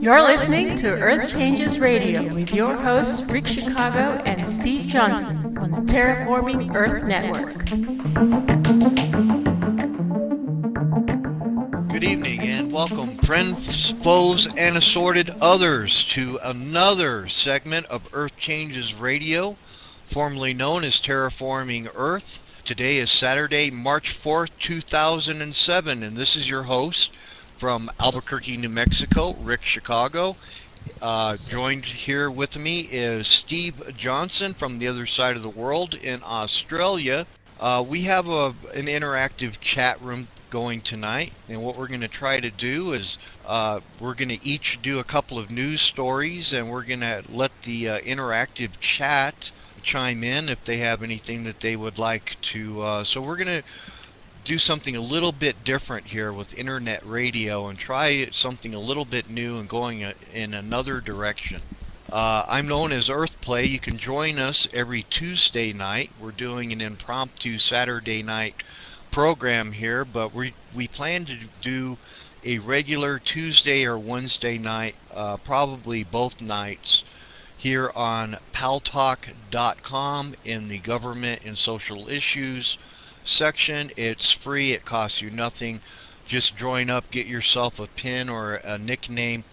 You're listening to Earth Changes Radio with your hosts Rick Chicago and Steve Johnson on the Terraforming Earth Network. Good evening and welcome, friends, foes, and assorted others, to another segment of Earth Changes Radio, formerly known as Terraforming Earth. Today is Saturday, March 4th, 2007, and this is your host from Albuquerque, New Mexico, Rick Chicago. Joined here with me is Steve Johnson from the other side of the world in Australia. We have an interactive chat room going tonight, and what we're going to try to do is we're going to each do a couple of news stories, and we're going to let the interactive chat chime in if they have anything that they would like to. So we're going to do something a little bit different here with internet radio and try something a little bit new and going in another direction. I'm known as Earthplay. You can join us every Tuesday night. We're doing an impromptu Saturday night program here, but we plan to do a regular Tuesday or Wednesday night, probably both nights, here on paltalk.com in the government and social issues section. It's free, it costs you nothing. Just join up, get yourself a pin or a nickname,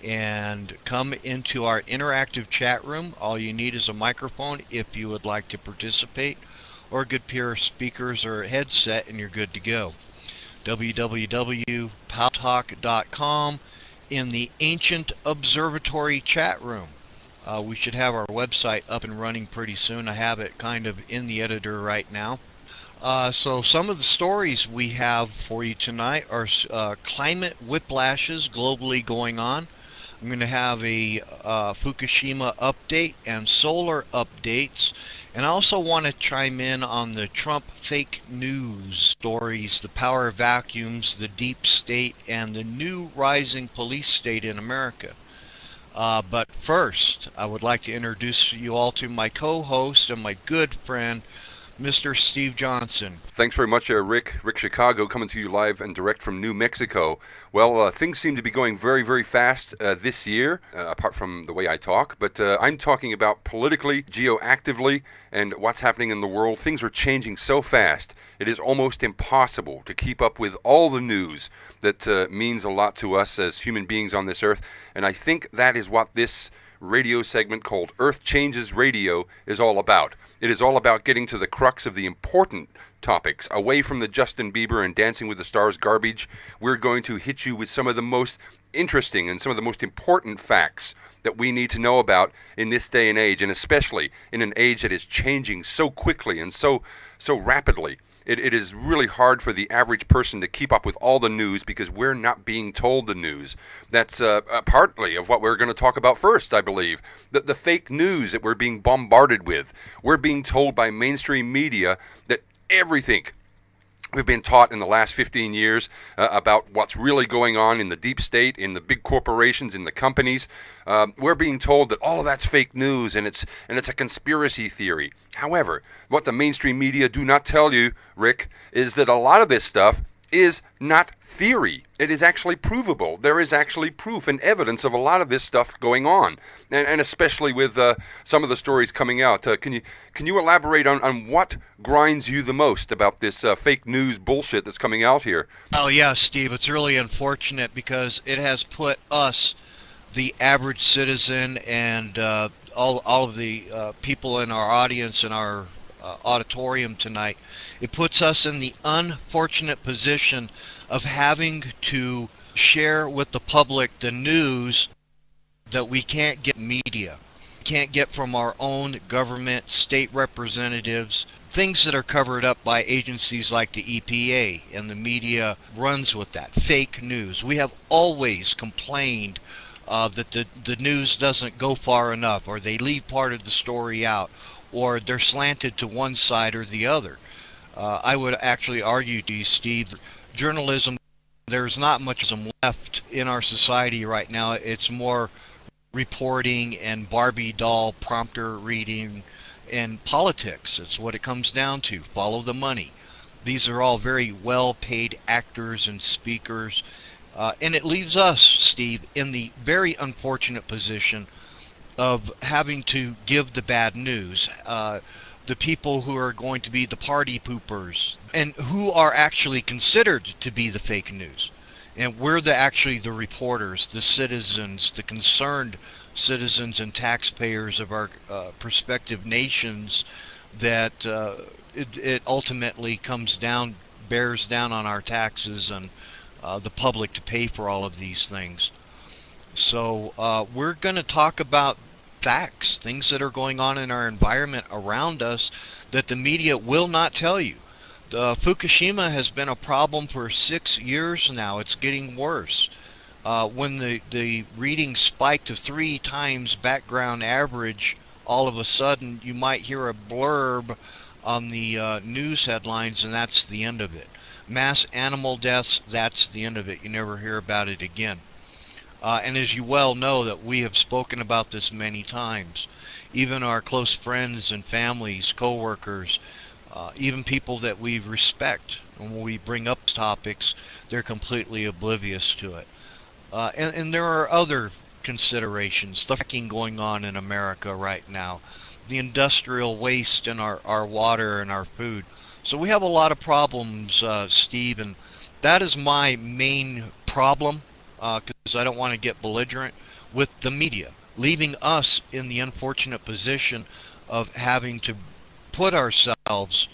and come into our interactive chat room. All you need is a microphone if you would like to participate, or a good pair of speakers or a headset, and you're good to go. www.paltalk.com in the Ancient Observatory chat room. We should have our website up and running pretty soon. I have it kind of in the editor right now. So some of the stories we have for you tonight are climate whiplashes globally going on. I'm going to have a Fukushima update and solar updates. And I also want to chime in on the Trump fake news stories, the power vacuums, the deep state, and the new rising police state in America. But first, I would like to introduce you all to my co-host and my good friend, Mr. Steve Johnson. Thanks very much, Rick. Rick Chicago, coming to you live and direct from New Mexico. Well, things seem to be going very, very fast this year, apart from the way I talk. But I'm talking about politically, geoactively, and what's happening in the world. Things are changing so fast, it is almost impossible to keep up with all the news that means a lot to us as human beings on this earth. And I think that is what this radio segment called Earth Changes Radio is all about. It is all about getting to the crux of the important topics, away from the Justin Bieber and Dancing with the Stars garbage. We're going to hit you with some of the most interesting and some of the most important facts that we need to know about in this day and age, and especially in an age that is changing so quickly and so rapidly. It is really hard for the average person to keep up with all the news because we're not being told the news. That's partly of what we're going to talk about first, I believe. The fake news that we're being bombarded with. We're being told by mainstream media that everything we've been taught in the last 15 years about what's really going on in the deep state, in the big corporations, in the companies. We're being told that all of that's fake news and it's a conspiracy theory. However, what the mainstream media do not tell you, Rick, is that a lot of this stuff is not theory. It is actually provable. There is actually proof and evidence of a lot of this stuff going on, and especially with some of the stories coming out. Can you elaborate on what grinds you the most about this fake news bullshit that's coming out here? Oh yeah, Steve, it's really unfortunate because it has put us, the average citizen, and all of the people in our audience and our auditorium tonight, it puts us in the unfortunate position of having to share with the public the news that we can't get media, can't get from our own government, state representatives, things that are covered up by agencies like the EPA, and the media runs with that. Fake news. We have always complained that the news doesn't go far enough, or they leave part of the story out, or they're slanted to one side or the other. I would actually argue to you, Steve, journalism, there's not much left in our society right now. It's more reporting and Barbie doll prompter reading and politics. It's what it comes down to. Follow the money. These are all very well-paid actors and speakers And it leaves us, Steve, in the very unfortunate position of having to give the bad news. The people who are going to be the party poopers and who are actually considered to be the fake news. And we're actually the reporters, the citizens, the concerned citizens and taxpayers of our prospective nations that it ultimately bears down on our taxes and the public to pay for all of these things. So we're going to talk about facts, things that are going on in our environment around us that the media will not tell you. Fukushima has been a problem for 6 years now. It's getting worse. When the reading spiked to 3 times background average, all of a sudden you might hear a blurb on the news headlines, and that's the end of it. Mass animal deaths, that's the end of it. You never hear about it again. And as you well know, that we have spoken about this many times. Even our close friends and families, co-workers, even people that we respect, and when we bring up topics, they're completely oblivious to it. And there are other considerations. The fracking going on in America right now, the industrial waste in our water and our food. So we have a lot of problems, Steve, and that is my main problem. Because I don't want to get belligerent with the media, leaving us in the unfortunate position of having to put ourselves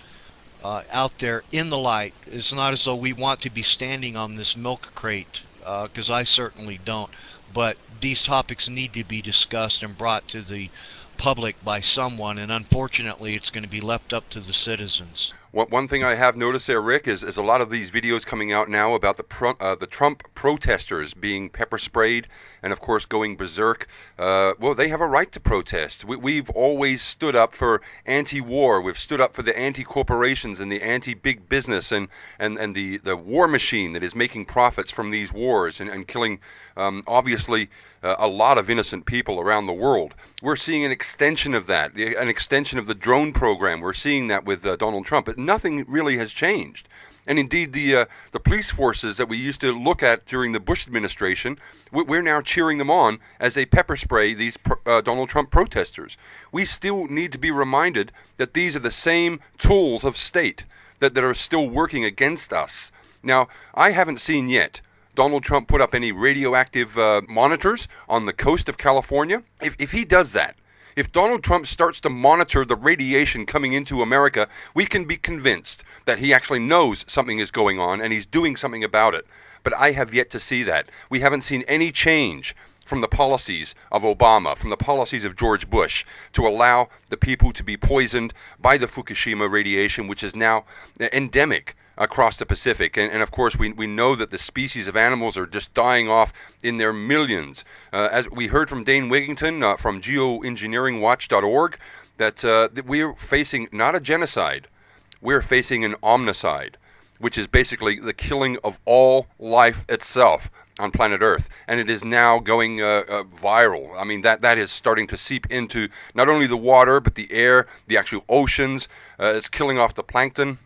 out there in the light. It's not as though we want to be standing on this milk crate, because I certainly don't, but these topics need to be discussed and brought to the public by someone, and unfortunately it's going to be left up to the citizens. One thing I have noticed there, Rick, is a lot of these videos coming out now about the Trump protesters being pepper sprayed and, of course, going berserk. Well, they have a right to protest. We've always stood up for anti-war. We've stood up for the anti-corporations and the anti-big business and the war machine that is making profits from these wars and killing, obviously, a lot of innocent people around the world. We're seeing an extension of that, an extension of the drone program. We're seeing that with Donald Trump. But nothing really has changed. And indeed, the police forces that we used to look at during the Bush administration, we're now cheering them on as they pepper spray these Donald Trump protesters. We still need to be reminded that these are the same tools of state that are still working against us. Now, I haven't seen yet Donald Trump put up any radioactive monitors on the coast of California. If he does that, if Donald Trump starts to monitor the radiation coming into America, we can be convinced that he actually knows something is going on and he's doing something about it. But I have yet to see that. We haven't seen any change from the policies of Obama, from the policies of George Bush, to allow the people to be poisoned by the Fukushima radiation, which is now endemic across the Pacific. And of course, we know that the species of animals are just dying off in their millions. As we heard from Dane Wigington from geoengineeringwatch.org, that we're facing not a genocide, we're facing an omnicide, which is basically the killing of all life itself on planet Earth. And it is now going viral. I mean, that is starting to seep into not only the water, but the air, the actual oceans. It's killing off the plankton.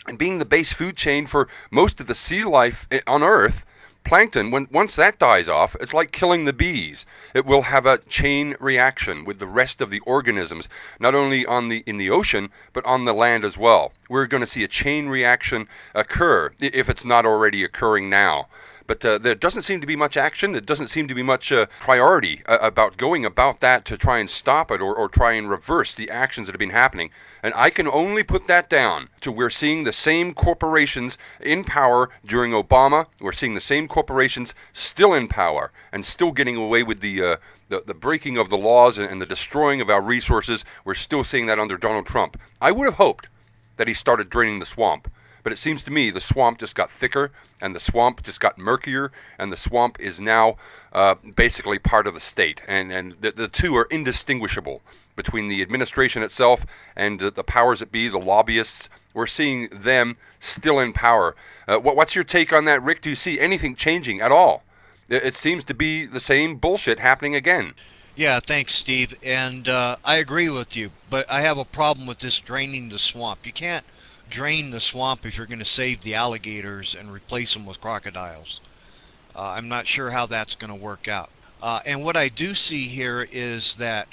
And being the base food chain for most of the sea life on Earth, plankton, once that dies off, it's like killing the bees. It will have a chain reaction with the rest of the organisms, not only in the ocean, but on the land as well. We're going to see a chain reaction occur, if it's not already occurring now. But there doesn't seem to be much action. There doesn't seem to be much priority about going about that to try and stop it or try and reverse the actions that have been happening. And I can only put that down to we're seeing the same corporations in power during Obama. We're seeing the same corporations still in power and still getting away with the breaking of the laws and the destroying of our resources. We're still seeing that under Donald Trump. I would have hoped that he started draining the swamp. But it seems to me the swamp just got thicker, and the swamp just got murkier, and the swamp is now basically part of the state. And the two are indistinguishable between the administration itself and the powers that be, the lobbyists. We're seeing them still in power. What's your take on that, Rick? Do you see anything changing at all? It seems to be the same bullshit happening again. Yeah, thanks, Steve. And I agree with you, but I have a problem with this draining the swamp. You can't drain the swamp if you're going to save the alligators and replace them with crocodiles. I'm not sure how that's going to work out. And what I do see here is that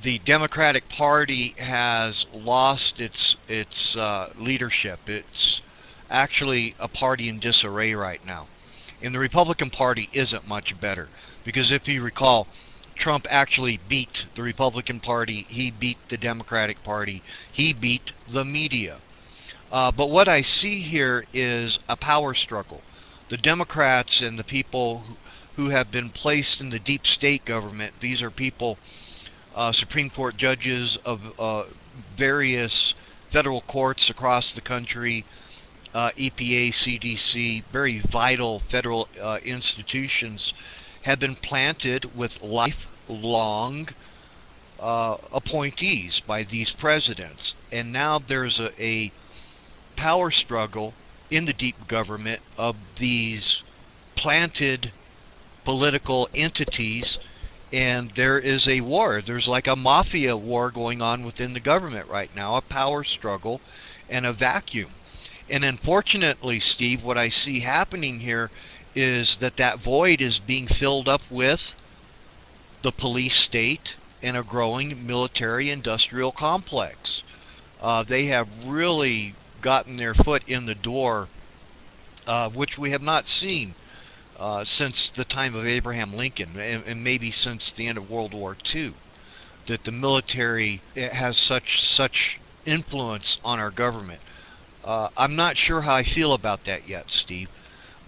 the Democratic Party has lost its leadership. It's actually a party in disarray right now. And the Republican Party isn't much better, because if you recall, Trump actually beat the Republican Party, he beat the Democratic Party, he beat the media. But what I see here is a power struggle. The Democrats and the people who have been placed in the deep state government, these are people, Supreme Court judges of various federal courts across the country, EPA, CDC, very vital federal institutions, have been planted with lifelong appointees by these presidents. And now there's a power struggle in the deep government of these planted political entities, and there is a war. There's like a mafia war going on within the government right now, a power struggle and a vacuum. And unfortunately, Steve, what I see happening here is that void is being filled up with the police state and a growing military-industrial complex. They have really gotten their foot in the door, which we have not seen since the time of Abraham Lincoln, and maybe since the end of World War II, that the military has such influence on our government. I'm not sure how I feel about that yet, Steve.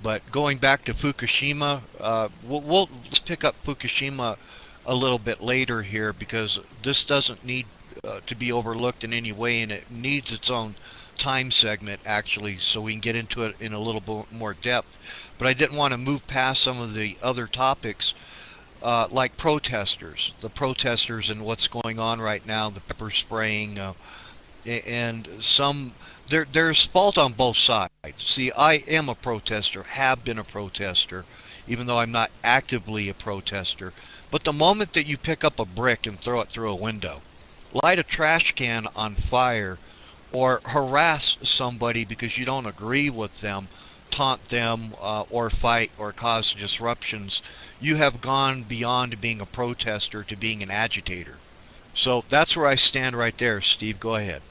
But going back to Fukushima, let's pick up Fukushima a little bit later here, because this doesn't need to be overlooked in any way, and it needs its own time segment, actually, so we can get into it in a little bit more depth. But I didn't want to move past some of the other topics, like protesters, the protesters and what's going on right now, the pepper spraying, and there's fault on both sides. See, I am a protester, have been a protester, even though I'm not actively a protester. But the moment that you pick up a brick and throw it through a window, light a trash can on fire, or harass somebody because you don't agree with them, taunt them, or fight or cause disruptions, you have gone beyond being a protester to being an agitator. So that's where I stand right there. Steve, go ahead.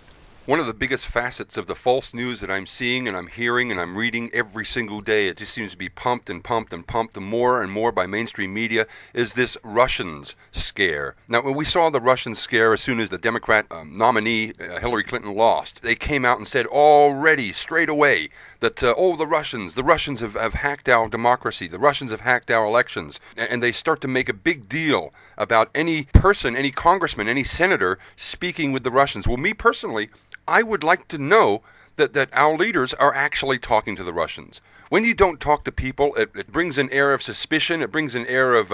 One of the biggest facets of the false news that I'm seeing and I'm hearing and I'm reading every single day, it just seems to be pumped and pumped and pumped more and more by mainstream media, is this Russians scare. Now, when we saw the Russians scare as soon as the Democrat nominee Hillary Clinton lost, they came out and said already, straight away, that, the Russians have hacked our democracy, the Russians have hacked our elections, and they start to make a big deal about any person, any congressman, any senator speaking with the Russians. Well, me personally, I would like to know that our leaders are actually talking to the Russians. When you don't talk to people, it brings an air of suspicion, it brings an air of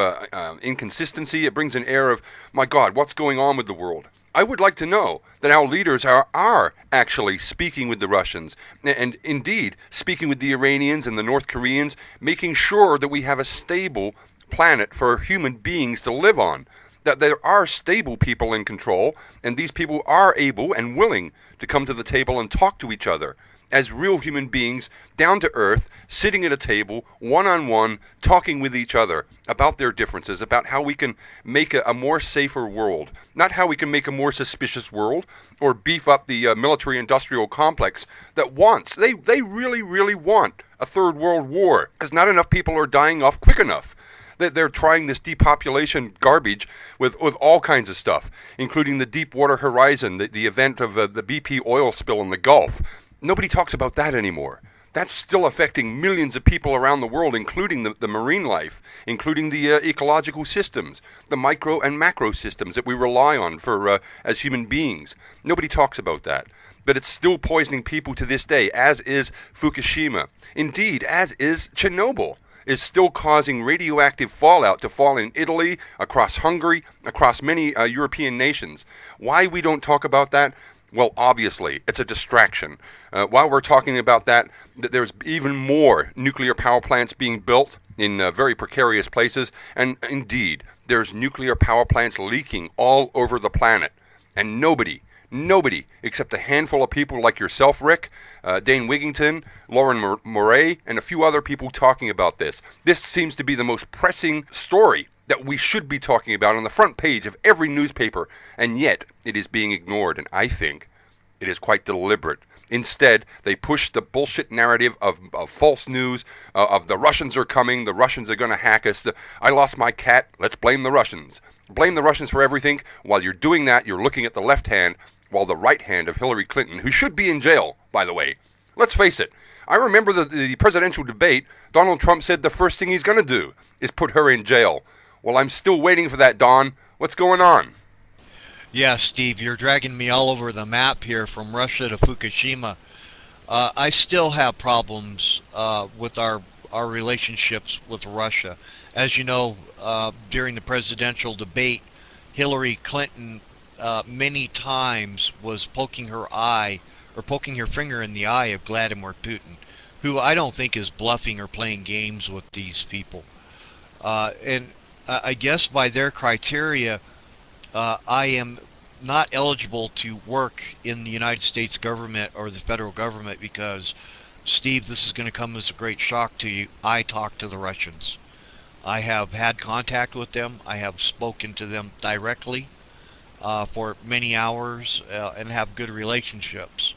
inconsistency, it brings an air of, my God, what's going on with the world? I would like to know that our leaders are actually speaking with the Russians, and indeed speaking with the Iranians and the North Koreans, making sure that we have a stable planet for human beings to live on. That there are stable people in control, and these people are able and willing to come to the table and talk to each other as real human beings, down to earth, sitting at a table, one-on-one, talking with each other about their differences, about how we can make a more safer world, not how we can make a more suspicious world, or beef up the military-industrial complex that wants, they really, really want a third world war, because not enough people are dying off quick enough. They're trying this depopulation garbage with all kinds of stuff, including the Deepwater Horizon, the event of the BP oil spill in the Gulf. Nobody talks about that anymore. That's still affecting millions of people around the world, including the marine life, including the ecological systems, the micro and macro systems that we rely on for as human beings. Nobody talks about that. But it's still poisoning people to this day, as is Fukushima. Indeed, as is Chernobyl. Is still causing radioactive fallout to fall in Italy, across Hungary, across many European nations. Why we don't talk about that? Well, obviously, it's a distraction. While we're talking about that, there's even more nuclear power plants being built in very precarious places, and indeed, there's nuclear power plants leaking all over the planet, and nobody Nobody, except a handful of people like yourself, Rick, Dane Wigington, Lauren Moray, and a few other people talking about this. This seems to be the most pressing story that we should be talking about on the front page of every newspaper, and yet it is being ignored, and I think it is quite deliberate. Instead, they push the bullshit narrative of false news, of the Russians are coming, the Russians are going to hack us, I lost my cat, let's blame the Russians. Blame the Russians for everything. While you're doing that, you're looking at the left hand, while the right hand of Hillary Clinton, who should be in jail, by the way. Let's face it. I remember the presidential debate. Donald Trump said the first thing he's going to do is put her in jail. Well, I'm still waiting for that, Don. What's going on? Yeah, Steve, you're dragging me all over the map here from Russia to Fukushima. I still have problems with our relationships with Russia. As you know, during the presidential debate, Hillary Clinton many times was poking her finger in the eye of Vladimir Putin, who I don't think is bluffing or playing games with these people. And I guess by their criteria, I am not eligible to work in the United States government or the federal government because, Steve, this is going to come as a great shock to you. I talk to the Russians. I have had contact with them. I have spoken to them directly for many hours and have good relationships.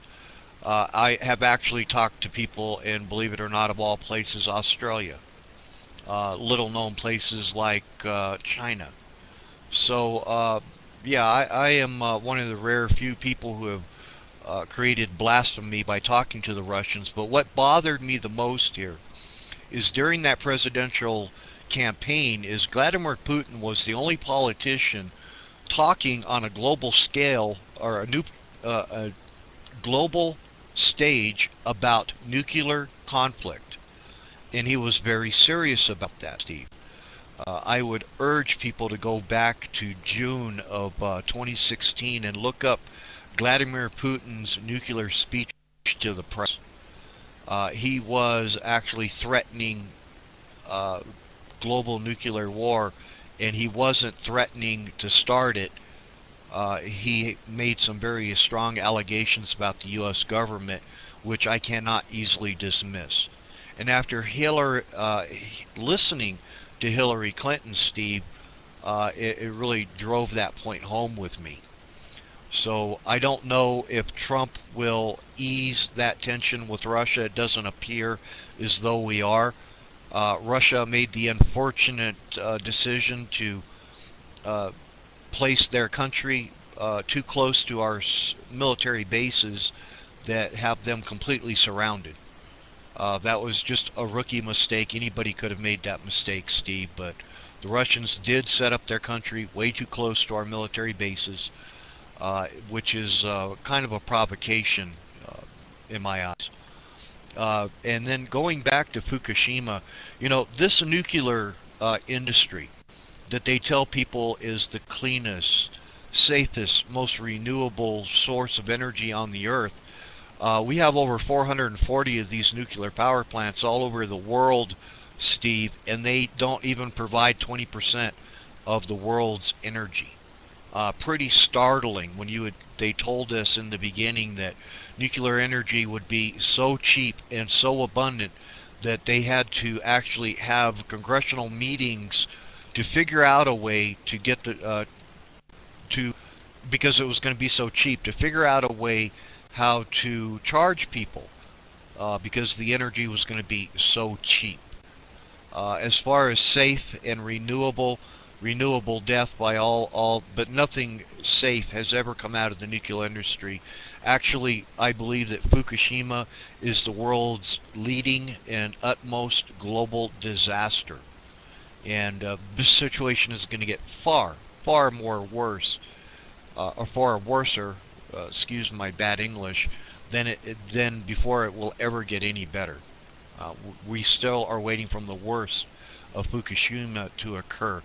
I have actually talked to people in, believe it or not, of all places, Australia. Little known places like China. So, yeah, I am one of the rare few people who have created blasphemy by talking to the Russians. But what bothered me the most here is during that presidential campaign is Vladimir Putin was the only politician talking on a global scale or a global stage about nuclear conflict. And he was very serious about that, Steve. I would urge people to go back to June of 2016 and look up Vladimir Putin's nuclear speech to the press. He was actually threatening global nuclear war, and he wasn't threatening to start it. He made some very strong allegations about the U.S. government, which I cannot easily dismiss. And after listening to Hillary Clinton, Steve, it really drove that point home with me. So I don't know if Trump will ease that tension with Russia. It doesn't appear as though we are. Russia made the unfortunate decision to place their country too close to our military bases that have them completely surrounded. That was just a rookie mistake. Anybody could have made that mistake, Steve, but the Russians did set up their country way too close to our military bases, which is kind of a provocation in my eyes. And then going back to Fukushima, you know, this nuclear industry that they tell people is the cleanest, safest, most renewable source of energy on the earth. We have over 440 of these nuclear power plants all over the world, Steve, and they don't even provide 20% of the world's energy. Pretty startling when they told us in the beginning that nuclear energy would be so cheap and so abundant that they had to actually have congressional meetings to figure out a way to get because it was going to be so cheap, to figure out a way how to charge people because the energy was going to be so cheap. As far as safe and renewable death by all, but nothing safe has ever come out of the nuclear industry. Actually, I believe that Fukushima is the world's leading and utmost global disaster. And this situation is going to get far more worse, or far worser, excuse my bad English, than before it will ever get any better. We still are waiting for the worst of Fukushima to occur.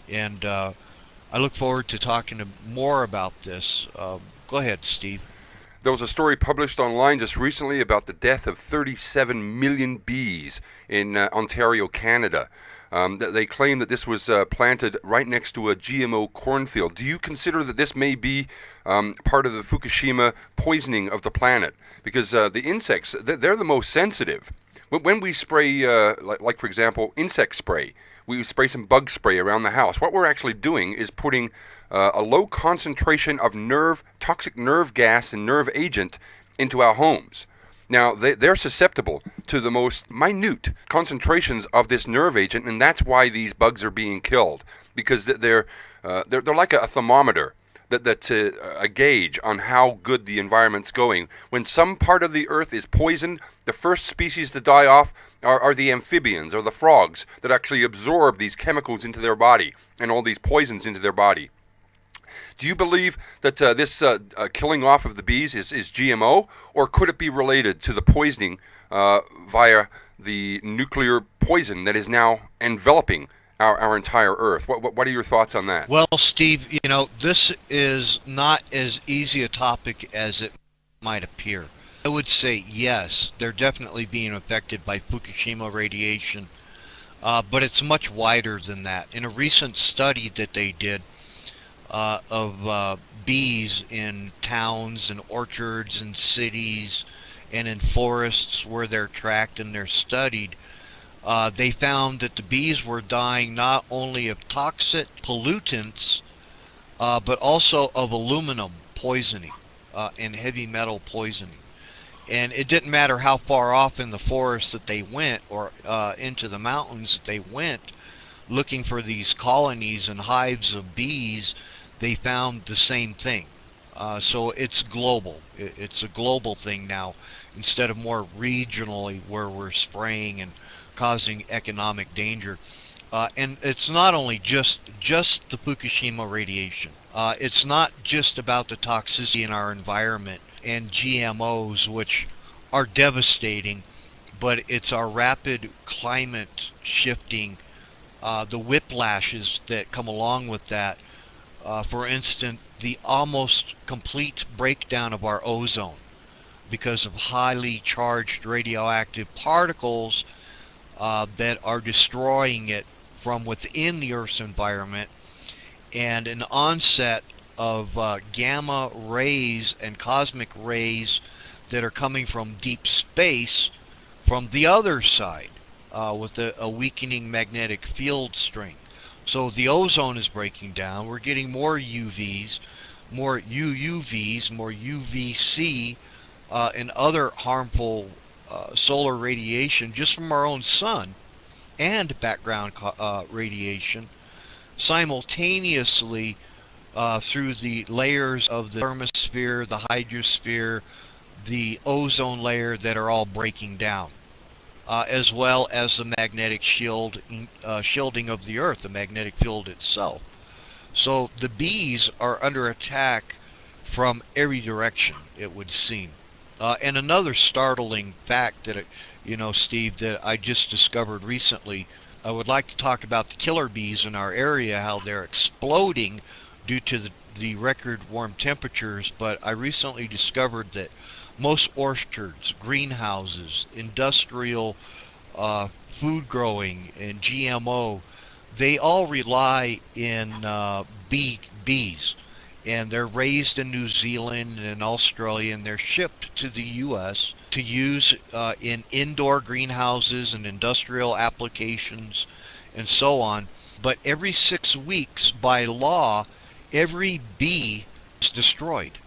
And I look forward to talking more about this. Go ahead, Steve. There was a story published online just recently about the death of 37 million bees in Ontario, Canada. They claim that this was planted right next to a GMO cornfield. Do you consider that this may be part of the Fukushima poisoning of the planet? Because the insects, they're the most sensitive. When we spray, like for example, insect spray, we spray some bug spray around the house. What we're actually doing is putting a low concentration of toxic nerve gas and nerve agent into our homes. Now, they're susceptible to the most minute concentrations of this nerve agent, and that's why these bugs are being killed, because they're like a thermometer, that's a gauge on how good the environment's going. When some part of the earth is poisoned, the first species to die off are the amphibians or the frogs that actually absorb these chemicals into their body and all these poisons into their body. Do you believe that this killing off of the bees is GMO, or could it be related to the poisoning via the nuclear poison that is now enveloping our entire Earth? What are your thoughts on that? Well, Steve, this is not as easy a topic as it might appear. I would say yes, they're definitely being affected by Fukushima radiation, but it's much wider than that. In a recent study that they did of bees in towns and orchards and cities and in forests where they're tracked and they're studied, they found that the bees were dying not only of toxic pollutants, but also of aluminum poisoning and heavy metal poisoning. And it didn't matter how far off in the forest that they went or into the mountains that they went looking for these colonies and hives of bees, they found the same thing. So it's global. It's a global thing now, instead of more regionally where we're spraying and causing economic danger. And it's not only just the Fukushima radiation. It's not just about the toxicity in our environment and GMOs, which are devastating, but it's our rapid climate shifting, the whiplashes that come along with that. For instance, the almost complete breakdown of our ozone because of highly charged radioactive particles that are destroying it from within the Earth's environment, and an onset of gamma rays and cosmic rays that are coming from deep space from the other side with a weakening magnetic field strength. So the ozone is breaking down. We're getting more UVs, more UUVs, more UVC, and other harmful solar radiation just from our own sun and background radiation simultaneously through the layers of the thermosphere, the hydrosphere, the ozone layer that are all breaking down. As well as the magnetic shielding of the Earth, the magnetic field itself. So the bees are under attack from every direction, it would seem. And another startling fact that, Steve, that I just discovered recently, I would like to talk about the killer bees in our area, how they're exploding due to the record warm temperatures, but I recently discovered that most orchards, greenhouses, industrial food growing, and GMO, they all rely in bees. And they're raised in New Zealand and Australia, and they're shipped to the U.S. to use in indoor greenhouses and industrial applications and so on. But every 6 weeks, by law, every bee is destroyed.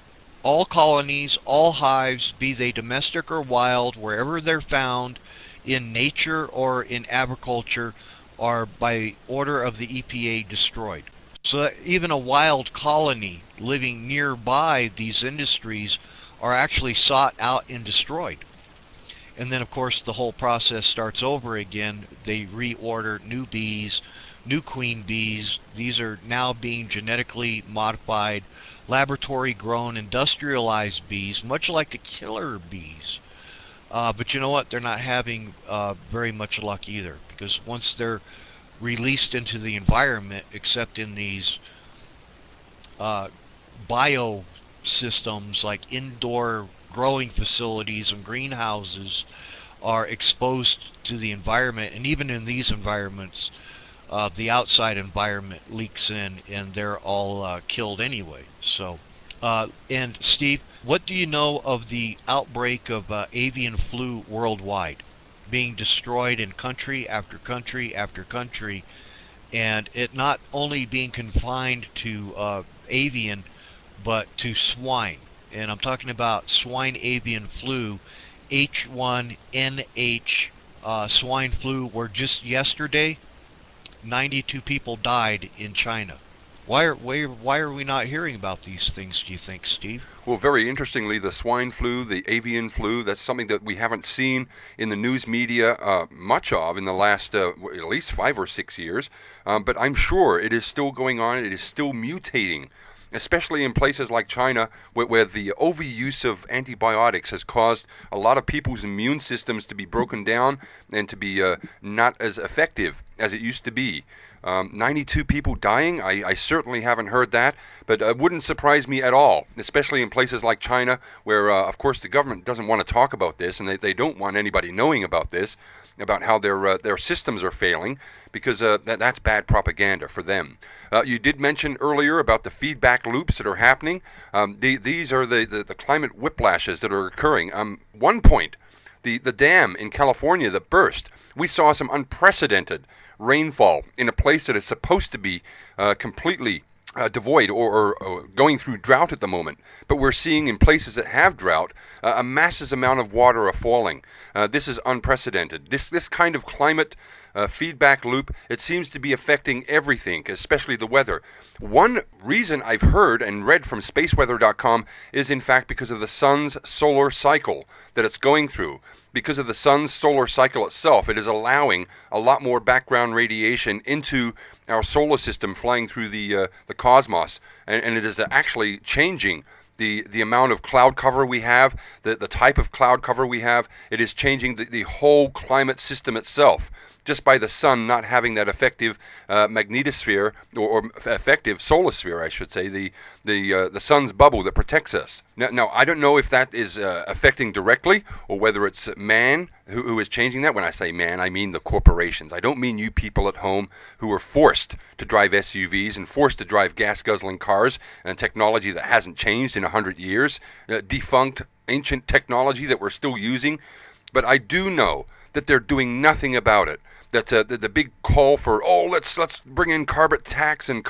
All colonies, all hives, be they domestic or wild, wherever they're found, in nature or in agriculture, are by order of the EPA destroyed. So that even a wild colony living nearby these industries are actually sought out and destroyed. And then, of course, the whole process starts over again. They reorder new bees, new queen bees. These are now being genetically modified, laboratory-grown, industrialized bees, much like the killer bees. But you know what? They're not having very much luck either, because once they're released into the environment, except in these systems like indoor growing facilities and greenhouses are exposed to the environment, and even in these environments, the outside environment leaks in, and they're all killed anyway. So, and Steve, what do you know of the outbreak of avian flu worldwide, being destroyed in country after country after country, and it not only being confined to avian, but to swine? And I'm talking about swine avian flu, H1N1 swine flu, where just yesterday 92 people died in China. Why are we not hearing about these things, do you think, Steve? Well, very interestingly, the swine flu, the avian flu, that's something that we haven't seen in the news media much of in the last at least 5 or 6 years. But I'm sure it is still going on. It is still mutating, especially in places like China, where the overuse of antibiotics has caused a lot of people's immune systems to be broken down and to be not as effective as it used to be. 92 people dying, I certainly haven't heard that, but it wouldn't surprise me at all, especially in places like China, where, of course, the government doesn't want to talk about this, and they don't want anybody knowing about this, about how their systems are failing, because that's bad propaganda for them. You did mention earlier about the feedback loops that are happening. These are the climate whiplashes that are occurring. One point, the dam in California that burst, we saw some unprecedented rainfall in a place that is supposed to be completely devoid or going through drought at the moment. But we're seeing in places that have drought, a massive amount of water are falling. This is unprecedented. This kind of climate feedback loop, it seems to be affecting everything, especially the weather. One reason I've heard and read from spaceweather.com is in fact because of the sun's solar cycle that it's going through. Because of the sun's solar cycle itself, it is allowing a lot more background radiation into our solar system flying through the cosmos, and it is actually changing the amount of cloud cover we have, the type of cloud cover we have. It is changing the whole climate system itself, just by the sun not having that effective magnetosphere or effective solar sphere, I should say, the sun's bubble that protects us. Now I don't know if that is affecting directly, or whether it's man who is changing that. When I say man, I mean the corporations. I don't mean you people at home who are forced to drive SUVs and forced to drive gas-guzzling cars and technology that hasn't changed in 100 years, defunct ancient technology that we're still using. But I do know that they're doing nothing about it. That the big call for, let's bring in carbon tax and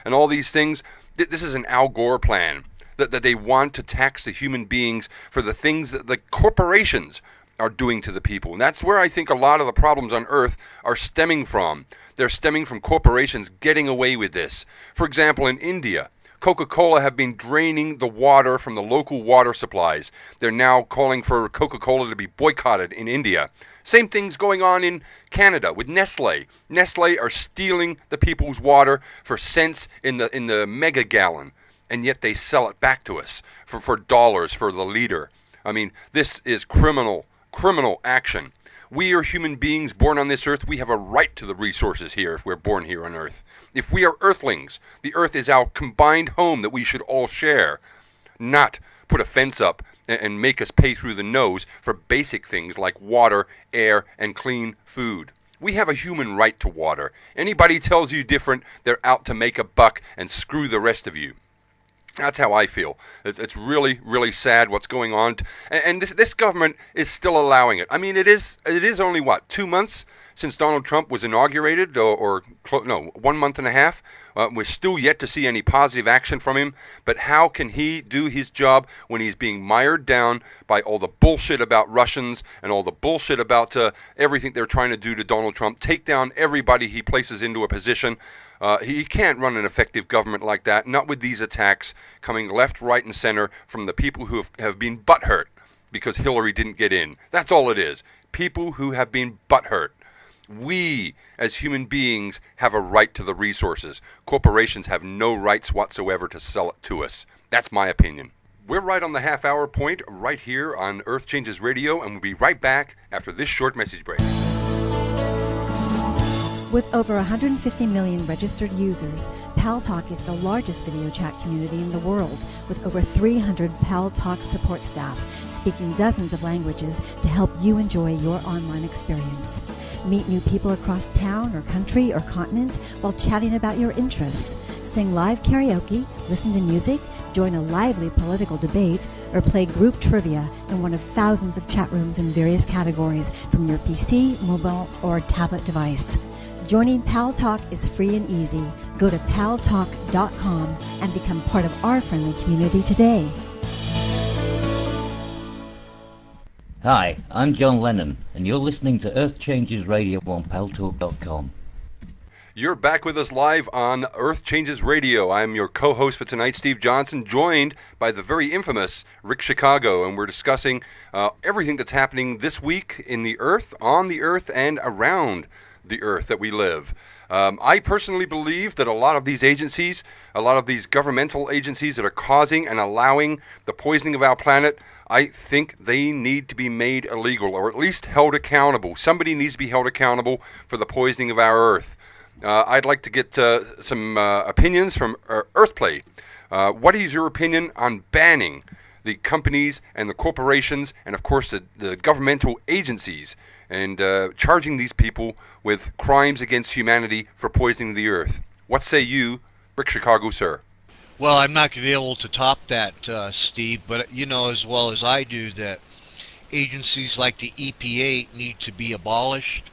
all these things. This is an Al Gore plan. That they want to tax the human beings for the things that the corporations are doing to the people. And that's where I think a lot of the problems on Earth are stemming from. They're stemming from corporations getting away with this. For example, in India, Coca-Cola have been draining the water from the local water supplies. They're now calling for Coca-Cola to be boycotted in India. Same thing's going on in Canada with Nestle. Nestle are stealing the people's water for cents in the mega gallon, and yet they sell it back to us for dollars for the liter. I mean, this is criminal action. We are human beings born on this earth. We have a right to the resources here if we're born here on earth. If we are earthlings, the earth is our combined home that we should all share, not put a fence up and make us pay through the nose for basic things like water, air, and clean food. We have a human right to water. Anybody tells you different, they're out to make a buck and screw the rest of you. That's how I feel. It's really, really sad what's going on. And this government is still allowing it. I mean, it is only, 2 months since Donald Trump was inaugurated, or 1 month and a half. We're still yet to see any positive action from him. But how can he do his job when he's being mired down by all the bullshit about Russians and all the bullshit about everything they're trying to do to Donald Trump, take down everybody he places into a position? He can't run an effective government like that, not with these attacks coming left, right, and center from the people who have been butthurt because Hillary didn't get in. That's all it is. People who have been butthurt. We, as human beings, have a right to the resources. Corporations have no rights whatsoever to sell it to us. That's my opinion. We're right on the half-hour point right here on Earth Changes Radio, and we'll be right back after this short message break. With over 150 million registered users, PalTalk is the largest video chat community in the world, with over 300 PalTalk support staff speaking dozens of languages to help you enjoy your online experience. Meet new people across town or country or continent while chatting about your interests. Sing live karaoke, listen to music, join a lively political debate, or play group trivia in one of thousands of chat rooms in various categories from your PC, mobile, or tablet device. Joining PalTalk is free and easy. Go to paltalk.com and become part of our friendly community today. Hi, I'm John Lennon, and you're listening to Earth Changes Radio on paltalk.com. You're back with us live on Earth Changes Radio. I'm your co-host for tonight, Steve Johnson, joined by the very infamous Rick Chicago, and we're discussing everything that's happening this week in the Earth, on the Earth, and around the Earth that we live. I personally believe that a lot of these agencies, a lot of these governmental agencies that are causing and allowing the poisoning of our planet, I think they need to be made illegal, or at least held accountable. Somebody needs to be held accountable for the poisoning of our Earth. I'd like to get some opinions from Earthplay. What is your opinion on banning the companies and the corporations and, of course, the governmental agencies and charging these people with crimes against humanity for poisoning the Earth? What say you, Rick Chicago, sir? Well, I'm not going to be able to top that, Steve, but you know as well as I do that agencies like the EPA need to be abolished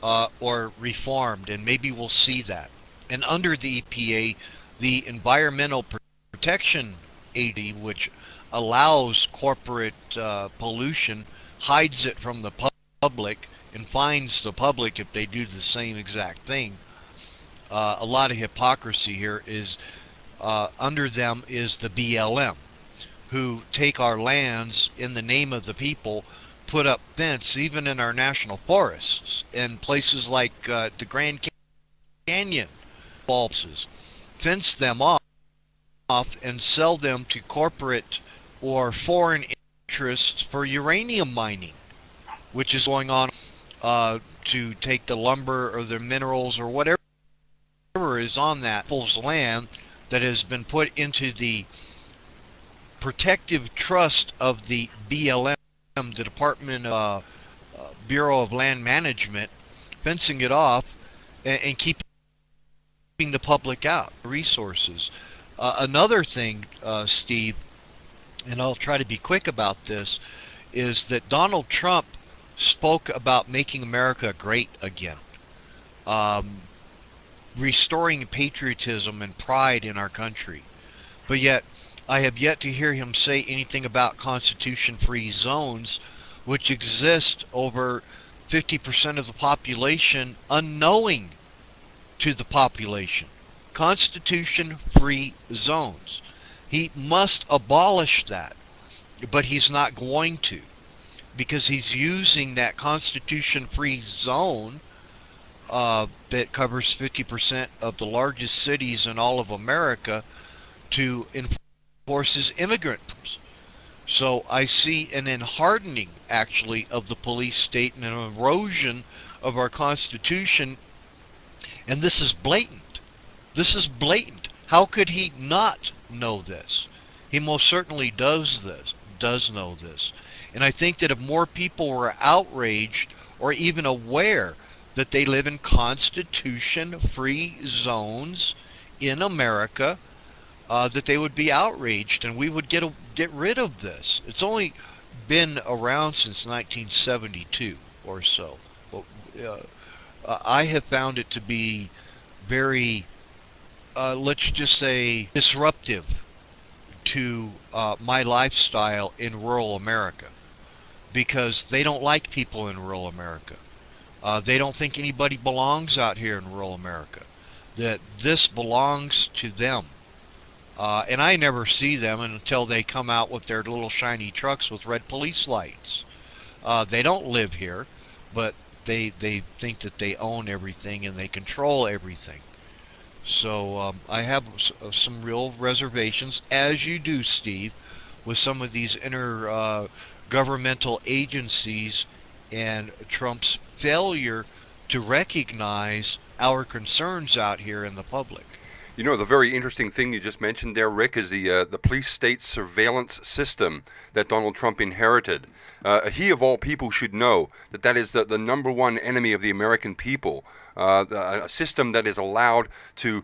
or reformed, and maybe we'll see that. And under the EPA, the Environmental Protection Agency, which allows corporate pollution, hides it from the public and fines the public if they do the same exact thing. A lot of hypocrisy here is under them is the BLM, who take our lands in the name of the people, put up fence even in our national forests and places like the Grand Canyon falls, fence them off and sell them to corporate or foreign interests for uranium mining, which is going on to take the lumber or the minerals or whatever is on that people's land that has been put into the protective trust of the BLM, the Department of Bureau of Land Management, fencing it off and keeping the public out resources. Another thing, Steve, and I'll try to be quick about this, is that Donald Trump spoke about making America great again, restoring patriotism and pride in our country. But yet, I have yet to hear him say anything about constitution-free zones, which exist over 50% of the population unknowing to the population. Constitution-free zones. He must abolish that, but he's not going to, because he's using that constitution-free zone that covers 50% of the largest cities in all of America to enforce his immigrant. So I see an hardening, actually, of the police state and an erosion of our Constitution, and this is blatant. This is blatant. How could he not know this? He most certainly does know this. And I think that if more people were outraged or even aware that they live in constitution-free zones in America, that they would be outraged and we would get rid of this. It's only been around since 1972 or so. I have found it to be very, let's just say, disruptive to my lifestyle in rural America, because they don't like people in rural America. They don't think anybody belongs out here in rural America, that this belongs to them. And I never see them until they come out with their little shiny trucks with red police lights. They don't live here, but they think that they own everything and they control everything. So I have some real reservations, as you do, Steve, with some of these intergovernmental agencies and Trump's failure to recognize our concerns out here in the public. You know, the very interesting thing you just mentioned there, Rick, is the police state surveillance system that Donald Trump inherited. He, of all people, should know that that is the number one enemy of the American people, a system that is allowed to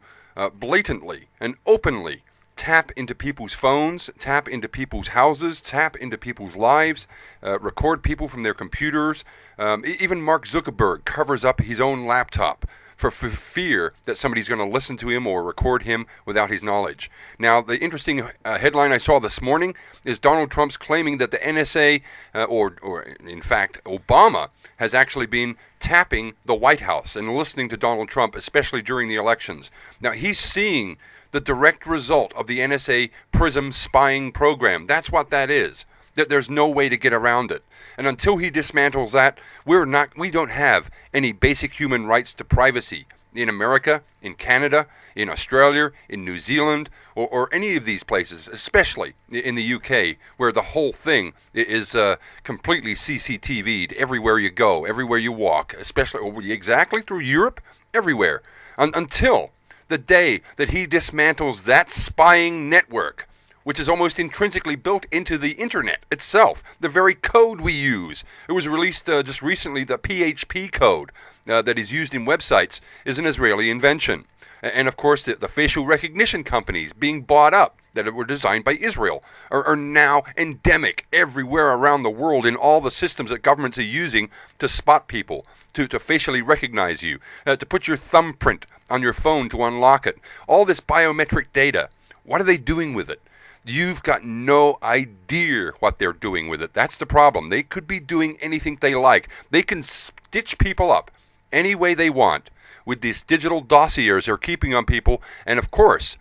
blatantly and openly tap into people's phones, tap into people's houses, tap into people's lives, record people from their computers. Even Mark Zuckerberg covers up his own laptop for fear that somebody's going to listen to him or record him without his knowledge. Now, the interesting headline I saw this morning is Donald Trump's claiming that the NSA, or in fact Obama, has actually been tapping the White House and listening to Donald Trump, especially during the elections. Now, he's seeing the direct result of the NSA PRISM spying program. That's what that is. That there's no way to get around it. And until he dismantles that, we don't have any basic human rights to privacy in America, in Canada, in Australia, in New Zealand, or any of these places, especially in the UK, where the whole thing is completely CCTV'd everywhere you go, everywhere you walk, especially exactly through Europe, everywhere. Until the day that he dismantles that spying network, which is almost intrinsically built into the internet itself, the very code we use. It was released just recently, the PHP code that is used in websites is an Israeli invention. And of course, the facial recognition companies being bought up that were designed by Israel are now endemic everywhere around the world in all the systems that governments are using to spot people, to facially recognize you, to put your thumbprint on your phone to unlock it. All this biometric data, what are they doing with it? You've got no idea what they're doing with it. That's the problem. They could be doing anything they like. They can stitch people up any way they want with these digital dossiers they're keeping on people. And of course,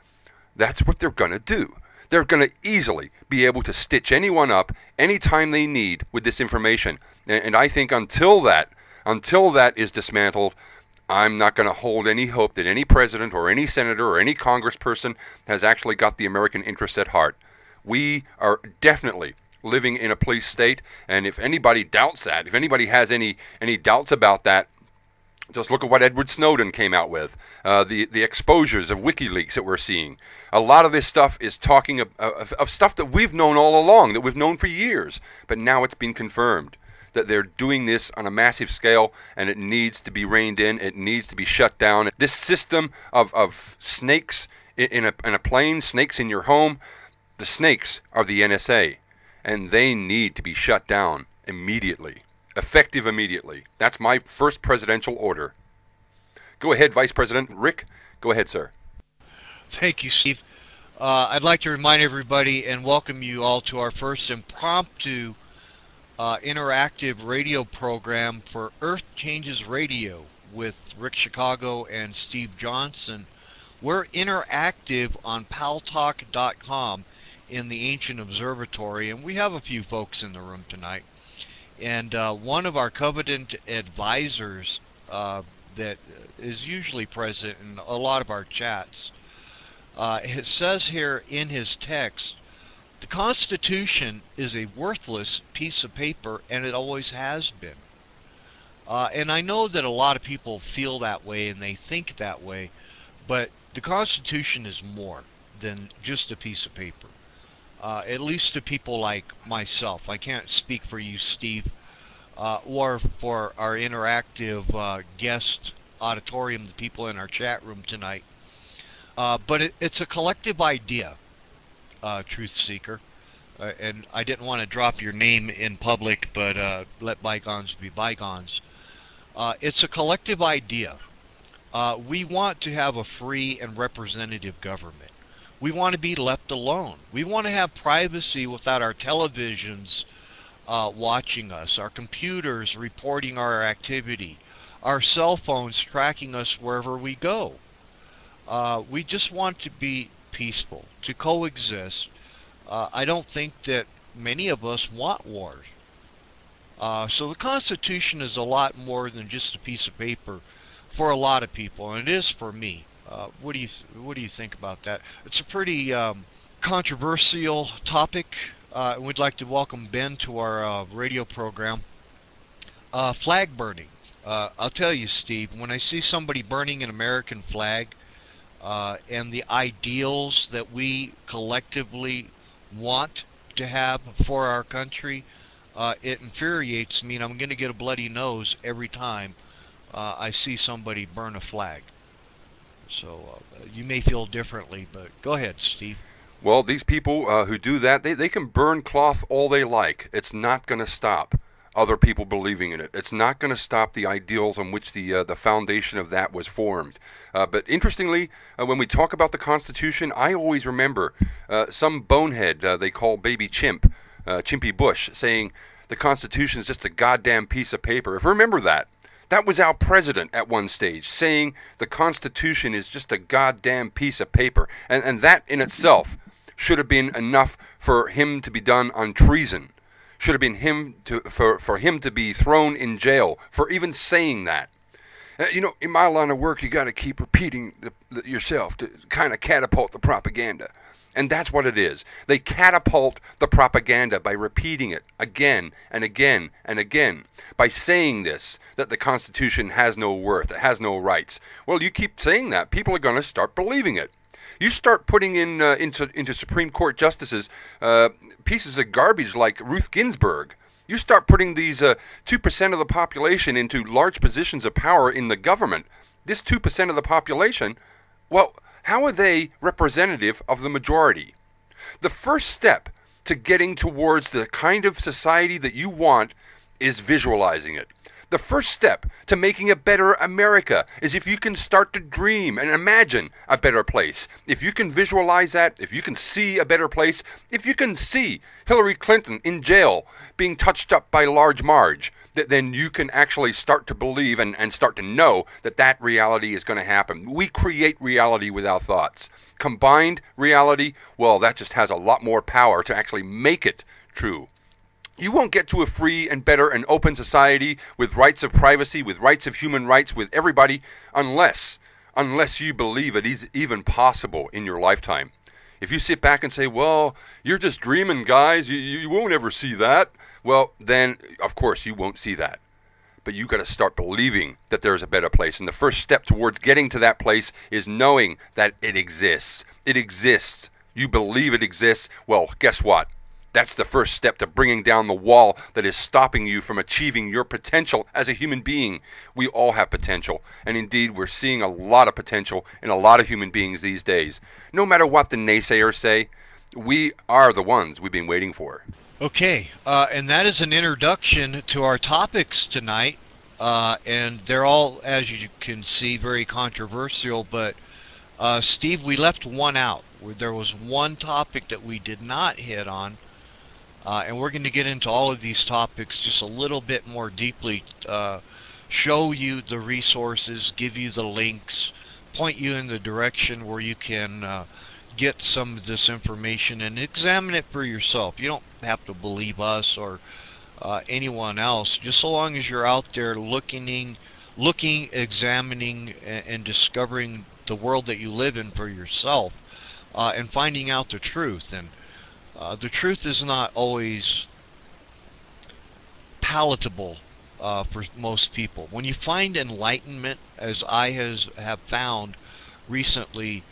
that's what they're going to do. They're going to easily be able to stitch anyone up anytime they need with this information. And I think until that is dismantled, I'm not going to hold any hope that any president or any senator or any congressperson has actually got the American interests at heart. We are definitely living in a police state, and if anybody doubts that, if anybody has any doubts about that, just look at what Edward Snowden came out with, the exposures of WikiLeaks that we're seeing. A lot of this stuff is talking of stuff that we've known all along, that we've known for years, but now it's been confirmed that they're doing this on a massive scale, and it needs to be reined in. It needs to be shut down. This system of snakes in a plane, snakes in your home, the snakes are the NSA, and they need to be shut down immediately, effective immediately. That's my first presidential order. Go ahead, Vice President Rick. Go ahead, sir. Thank you, Steve. I'd like to remind everybody and welcome you all to our first impromptu interactive radio program for Earth Changes Radio with Rick Chicago and Steve Johnson. We're interactive on paltalk.com in the Ancient Observatory, and we have a few folks in the room tonight. And one of our covenant advisors that is usually present in a lot of our chats, it says here in his text, the Constitution is a worthless piece of paper, and it always has been. And I know that a lot of people feel that way and they think that way, but the Constitution is more than just a piece of paper. At least to people like myself. I can't speak for you, Steve, or for our interactive guest auditorium, the people in our chat room tonight. But it's a collective idea. Truth Seeker, and I didn't want to drop your name in public, but let bygones be bygones. It's a collective idea. We want to have a free and representative government. We want to be left alone. We want to have privacy without our televisions watching us, our computers reporting our activity, our cell phones tracking us wherever we go. We just want to be peaceful, to coexist. I don't think that many of us want wars. So the Constitution is a lot more than just a piece of paper for a lot of people, and it is for me. What do you think about that? It's a pretty controversial topic. We'd like to welcome Ben to our radio program. Flag burning. I'll tell you, Steve, when I see somebody burning an American flag and the ideals that we collectively want to have for our country, it infuriates me, and I'm going to get a bloody nose every time I see somebody burn a flag. So you may feel differently, but go ahead, Steve. Well, these people who do that, they can burn cloth all they like. It's not going to stop other people believing in it. It's not going to stop the ideals on which the foundation of that was formed. But interestingly, when we talk about the Constitution, I always remember some bonehead they call Baby Chimp, Chimpy Bush, saying the Constitution is just a goddamn piece of paper. If you remember that. That was our president at one stage, saying the Constitution is just a goddamn piece of paper. And that in itself should have been enough for him to be done on treason. Should have been for him to be thrown in jail for even saying that. In my line of work, you got to keep repeating yourself to kind of catapult the propaganda. And that's what it is. They catapult the propaganda by repeating it again and again and again. By saying this, that the Constitution has no worth, it has no rights. Well, you keep saying that, people are going to start believing it. You start putting into Supreme Court justices pieces of garbage like Ruth Ginsburg. You start putting these 2% of the population into large positions of power in the government. This 2% of the population, well, how are they representative of the majority? The first step to getting towards the kind of society that you want is visualizing it. The first step to making a better America is if you can start to dream and imagine a better place. If you can visualize that, if you can see a better place, if you can see Hillary Clinton in jail being touched up by Large Marge, then you can actually start to believe and start to know that that reality is going to happen. We create reality with our thoughts. Combined reality, well, that just has a lot more power to actually make it true. You won't get to a free and better and open society with rights of privacy, with rights of human rights, with everybody, unless you believe it is even possible in your lifetime. If you sit back and say, well, you're just dreaming, guys, you won't ever see that, well, then, of course, you won't see that. But you got to start believing that there's a better place. And the first step towards getting to that place is knowing that it exists. It exists. You believe it exists. Well, guess what? That's the first step to bringing down the wall that is stopping you from achieving your potential as a human being. We all have potential, and indeed we're seeing a lot of potential in a lot of human beings these days. No matter what the naysayers say, we are the ones we've been waiting for. Okay, and that is an introduction to our topics tonight, and they're all, as you can see, very controversial, but Steve, we left one out. There was one topic that we did not hit on. And we're going to get into all of these topics just a little bit more deeply, show you the resources, give you the links, point you in the direction where you can get some of this information and examine it for yourself. You don't have to believe us or anyone else, just so long as you're out there looking, examining, and discovering the world that you live in for yourself, and finding out the truth. And the truth is not always palatable for most people. When you find enlightenment, as I have found recently,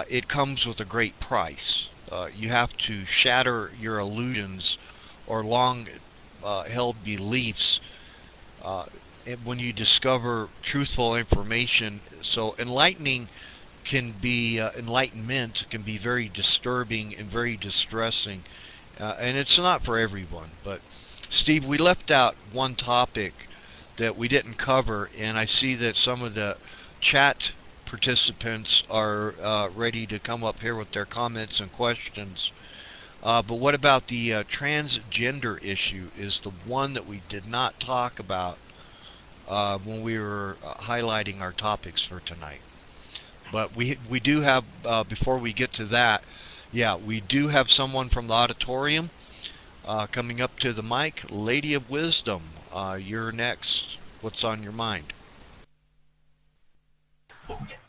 it comes with a great price. You have to shatter your illusions or long-held beliefs when you discover truthful information. So enlightenment can be very disturbing and very distressing, and it's not for everyone. But Steve, we left out one topic that we didn't cover, and I see that some of the chat participants are ready to come up here with their comments and questions. But what about the transgender issue is the one that we did not talk about when we were highlighting our topics for tonight. But we do have, before we get to that, we do have someone from the auditorium coming up to the mic. Lady of Wisdom, you're next. What's on your mind?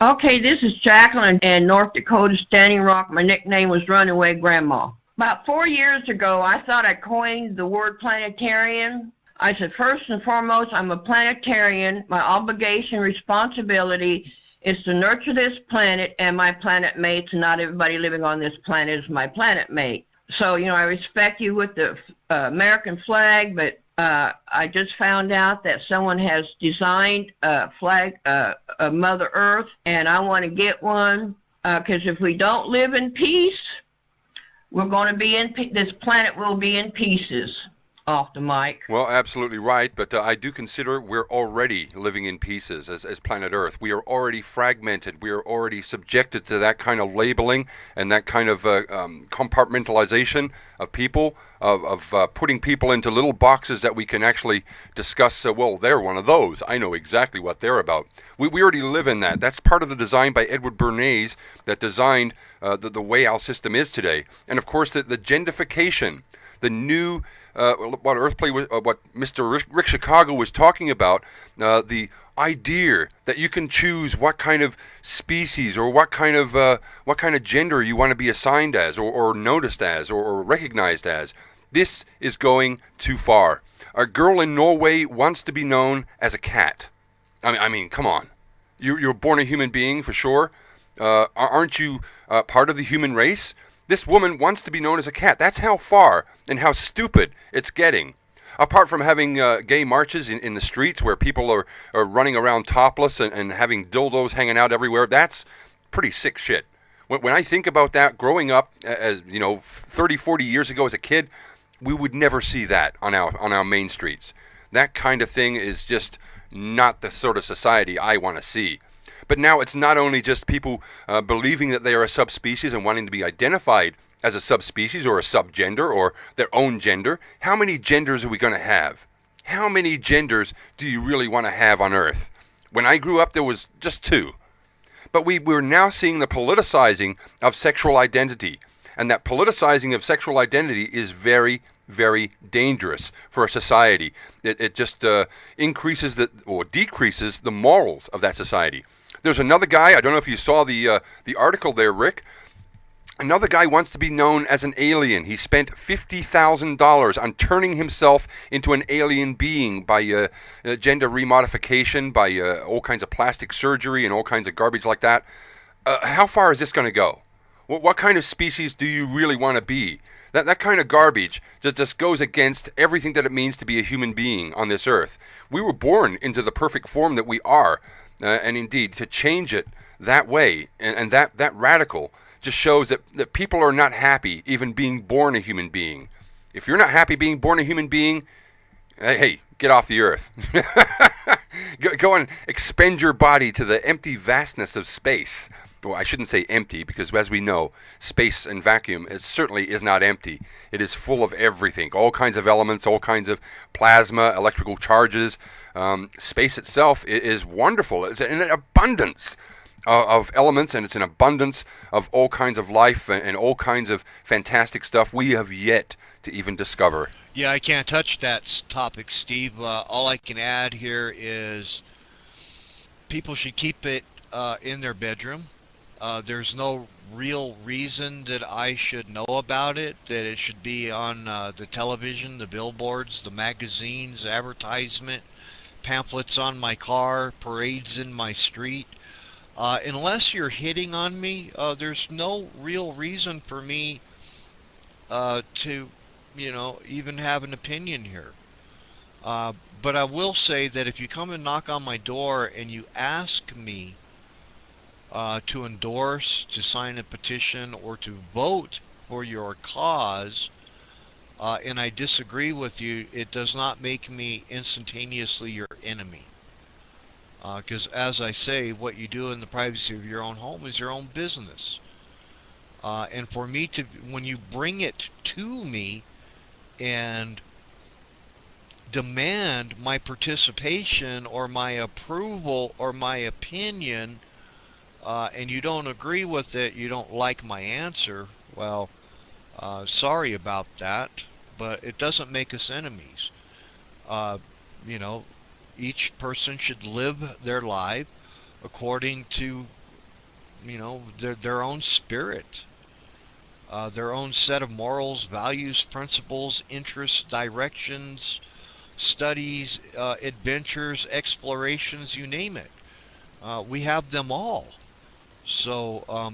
Okay, this is Jacqueline in North Dakota, Standing Rock. My nickname was Runaway Grandma. About 4 years ago, I thought I coined the word planetarian. I said, first and foremost, I'm a planetarian. My obligation, responsibility is to nurture this planet and my planet mates, and not everybody living on this planet is my planet mate. So, I respect you with the American flag, but I just found out that someone has designed a flag of Mother Earth, and I want to get one, because if we don't live in peace, we're going to be this planet will be in pieces. Off the mic. Well, absolutely right, but I do consider we're already living in pieces as planet Earth. We are already fragmented. We are already subjected to that kind of labeling and that kind of compartmentalization of people, of putting people into little boxes that we can actually discuss. Well, they're one of those. I know exactly what they're about. We already live in that. That's part of the design by Edward Bernays that designed the way our system is today. And, of course, the gendification, the new... what Mr. Rick Chicago was talking about, the idea that you can choose what kind of species or what kind of gender you want to be assigned as, or noticed as, or recognized as. This is going too far. A girl in Norway wants to be known as a cat. I mean, come on. You're born a human being for sure. Aren't you part of the human race? This woman wants to be known as a cat. That's how far and how stupid it's getting. Apart from having gay marches in the streets where people are running around topless and having dildos hanging out everywhere, that's pretty sick shit. When I think about that, growing up, 30, 40 years ago as a kid, we would never see that on our main streets. That kind of thing is just not the sort of society I want to see. But now it's not only just people believing that they are a subspecies and wanting to be identified as a subspecies or a subgender or their own gender. How many genders are we going to have? How many genders do you really want to have on Earth? When I grew up, there was just 2. But we're now seeing the politicizing of sexual identity. And that politicizing of sexual identity is very, very dangerous for a society. It just increases or decreases the morals of that society. There's another guy, I don't know if you saw the article there, Rick. Another guy wants to be known as an alien. He spent $50,000 on turning himself into an alien being by gender remodification, by all kinds of plastic surgery and all kinds of garbage like that. How far is this going to go? What kind of species do you really want to be? That kind of garbage just goes against everything that it means to be a human being on this earth. We were born into the perfect form that we are. And indeed, to change it that way and that radical just shows that people are not happy even being born a human being. If you're not happy being born a human being, hey, get off the earth. Go and expend your body to the empty vastness of space. Well, I shouldn't say empty, because as we know, space and vacuum certainly is not empty. It is full of everything, all kinds of elements, all kinds of plasma, electrical charges. Space itself is wonderful. It's an abundance of elements, and it's an abundance of all kinds of life and all kinds of fantastic stuff we have yet to even discover. Yeah, I can't touch that topic, Steve. All I can add here is people should keep it in their bedroom. There's no real reason that I should know about it, that it should be on the television, the billboards, the magazines, advertisement, pamphlets on my car, parades in my street. Unless you're hitting on me, there's no real reason for me to, even have an opinion here. But I will say that if you come and knock on my door and you ask me to endorse, to sign a petition, or to vote for your cause, and I disagree with you, it does not make me instantaneously your enemy. Because as I say, what you do in the privacy of your own home is your own business. And for me to, when you bring it to me and demand my participation or my approval or my opinion, and you don't agree with it, you don't like my answer, well, sorry about that, but it doesn't make us enemies. Each person should live their life according to, their own spirit, their own set of morals, values, principles, interests, directions, studies, adventures, explorations, you name it. We have them all. So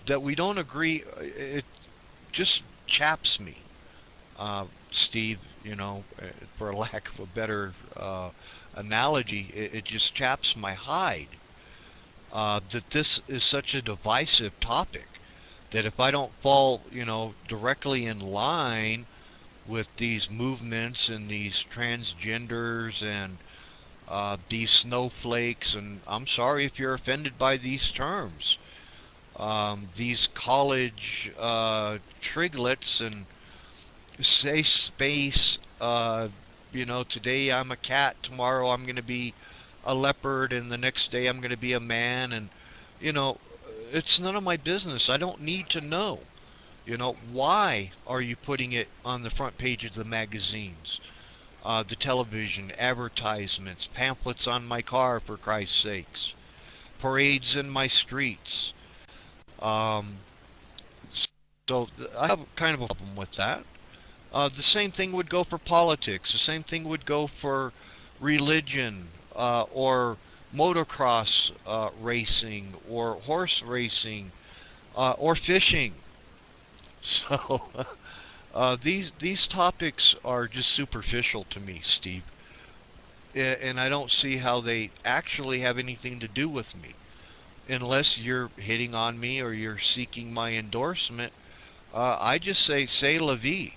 that we don't agree, it just chaps me, Steve, for lack of a better analogy, it just chaps my hide that this is such a divisive topic, that if I don't fall, directly in line with these movements and these transgenders and these snowflakes, and I'm sorry if you're offended by these terms, these college triglets and safe space, today I'm a cat, tomorrow I'm going to be a leopard, and the next day I'm going to be a man, and it's none of my business. I don't need to know. Why are you putting it on the front page of the magazines, the television, advertisements, pamphlets on my car, for Christ's sakes, parades in my streets? So I have kind of a problem with that. The same thing would go for politics. The same thing would go for religion, or motocross racing, or horse racing, or fishing. So these topics are just superficial to me, Steve, and I don't see how they actually have anything to do with me, unless you're hitting on me or you're seeking my endorsement. I just say la vie.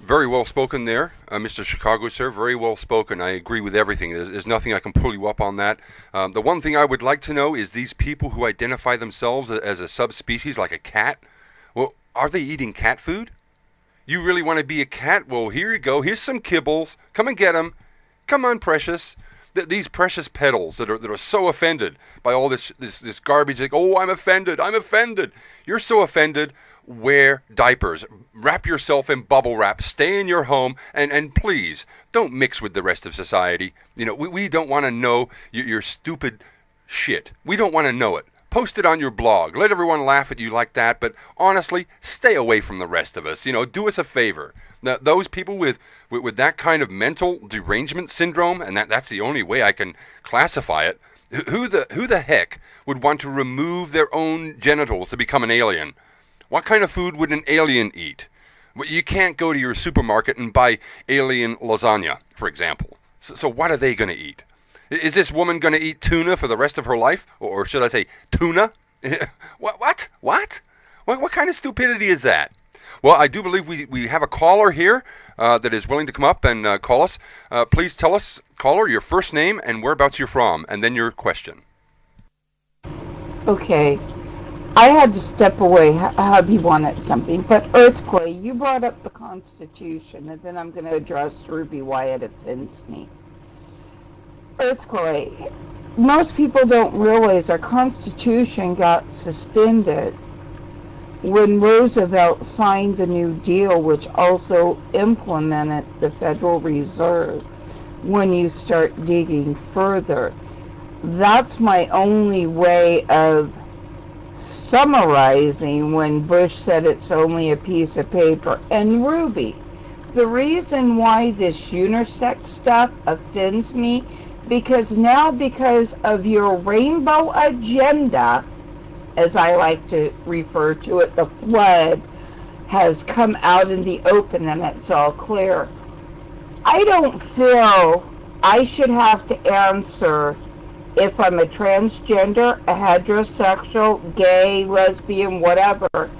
Very well spoken there, Mr. Chicago, sir. Very well spoken. I agree with everything. There's nothing I can pull you up on that. The one thing I would like to know is these people who identify themselves as a subspecies like a cat, well, are they eating cat food? You really want to be a cat? Well, here you go. Here's some kibbles. Come and get them. Come on, precious. These precious pedals that are so offended by all this garbage. Like, oh, I'm offended. You're so offended. Wear diapers. Wrap yourself in bubble wrap. Stay in your home. And please, don't mix with the rest of society. We don't want to know your stupid shit. We don't want to know it. Post it on your blog. Let everyone laugh at you like that. But honestly, stay away from the rest of us. Do us a favor. Now, those people with that kind of mental derangement syndrome, and that's the only way I can classify it, who the heck would want to remove their own genitals to become an alien? What kind of food would an alien eat? Well, you can't go to your supermarket and buy alien lasagna, for example. So what are they going to eat? Is this woman going to eat tuna for the rest of her life? Or should I say tuna? What? What kind of stupidity is that? Well, I do believe we have a caller here that is willing to come up and call us. Please tell us, caller, your first name and whereabouts you're from, and then your question. Okay. I had to step away. Hubby wanted something. But Earthquake, you brought up the Constitution, and then I'm going to address Ruby why it offends me. Earthquake, most people don't realize our Constitution got suspended when Roosevelt signed the New Deal, which also implemented the Federal Reserve. When you start digging further, that's my only way of summarizing when Bush said it's only a piece of paper. And Ruby, the reason why this unisex stuff offends me, because of your rainbow agenda, as I like to refer to it, the flood has come out in the open and it's all clear. I don't feel I should have to answer if I'm a transgender, a heterosexual, gay, lesbian, whatever,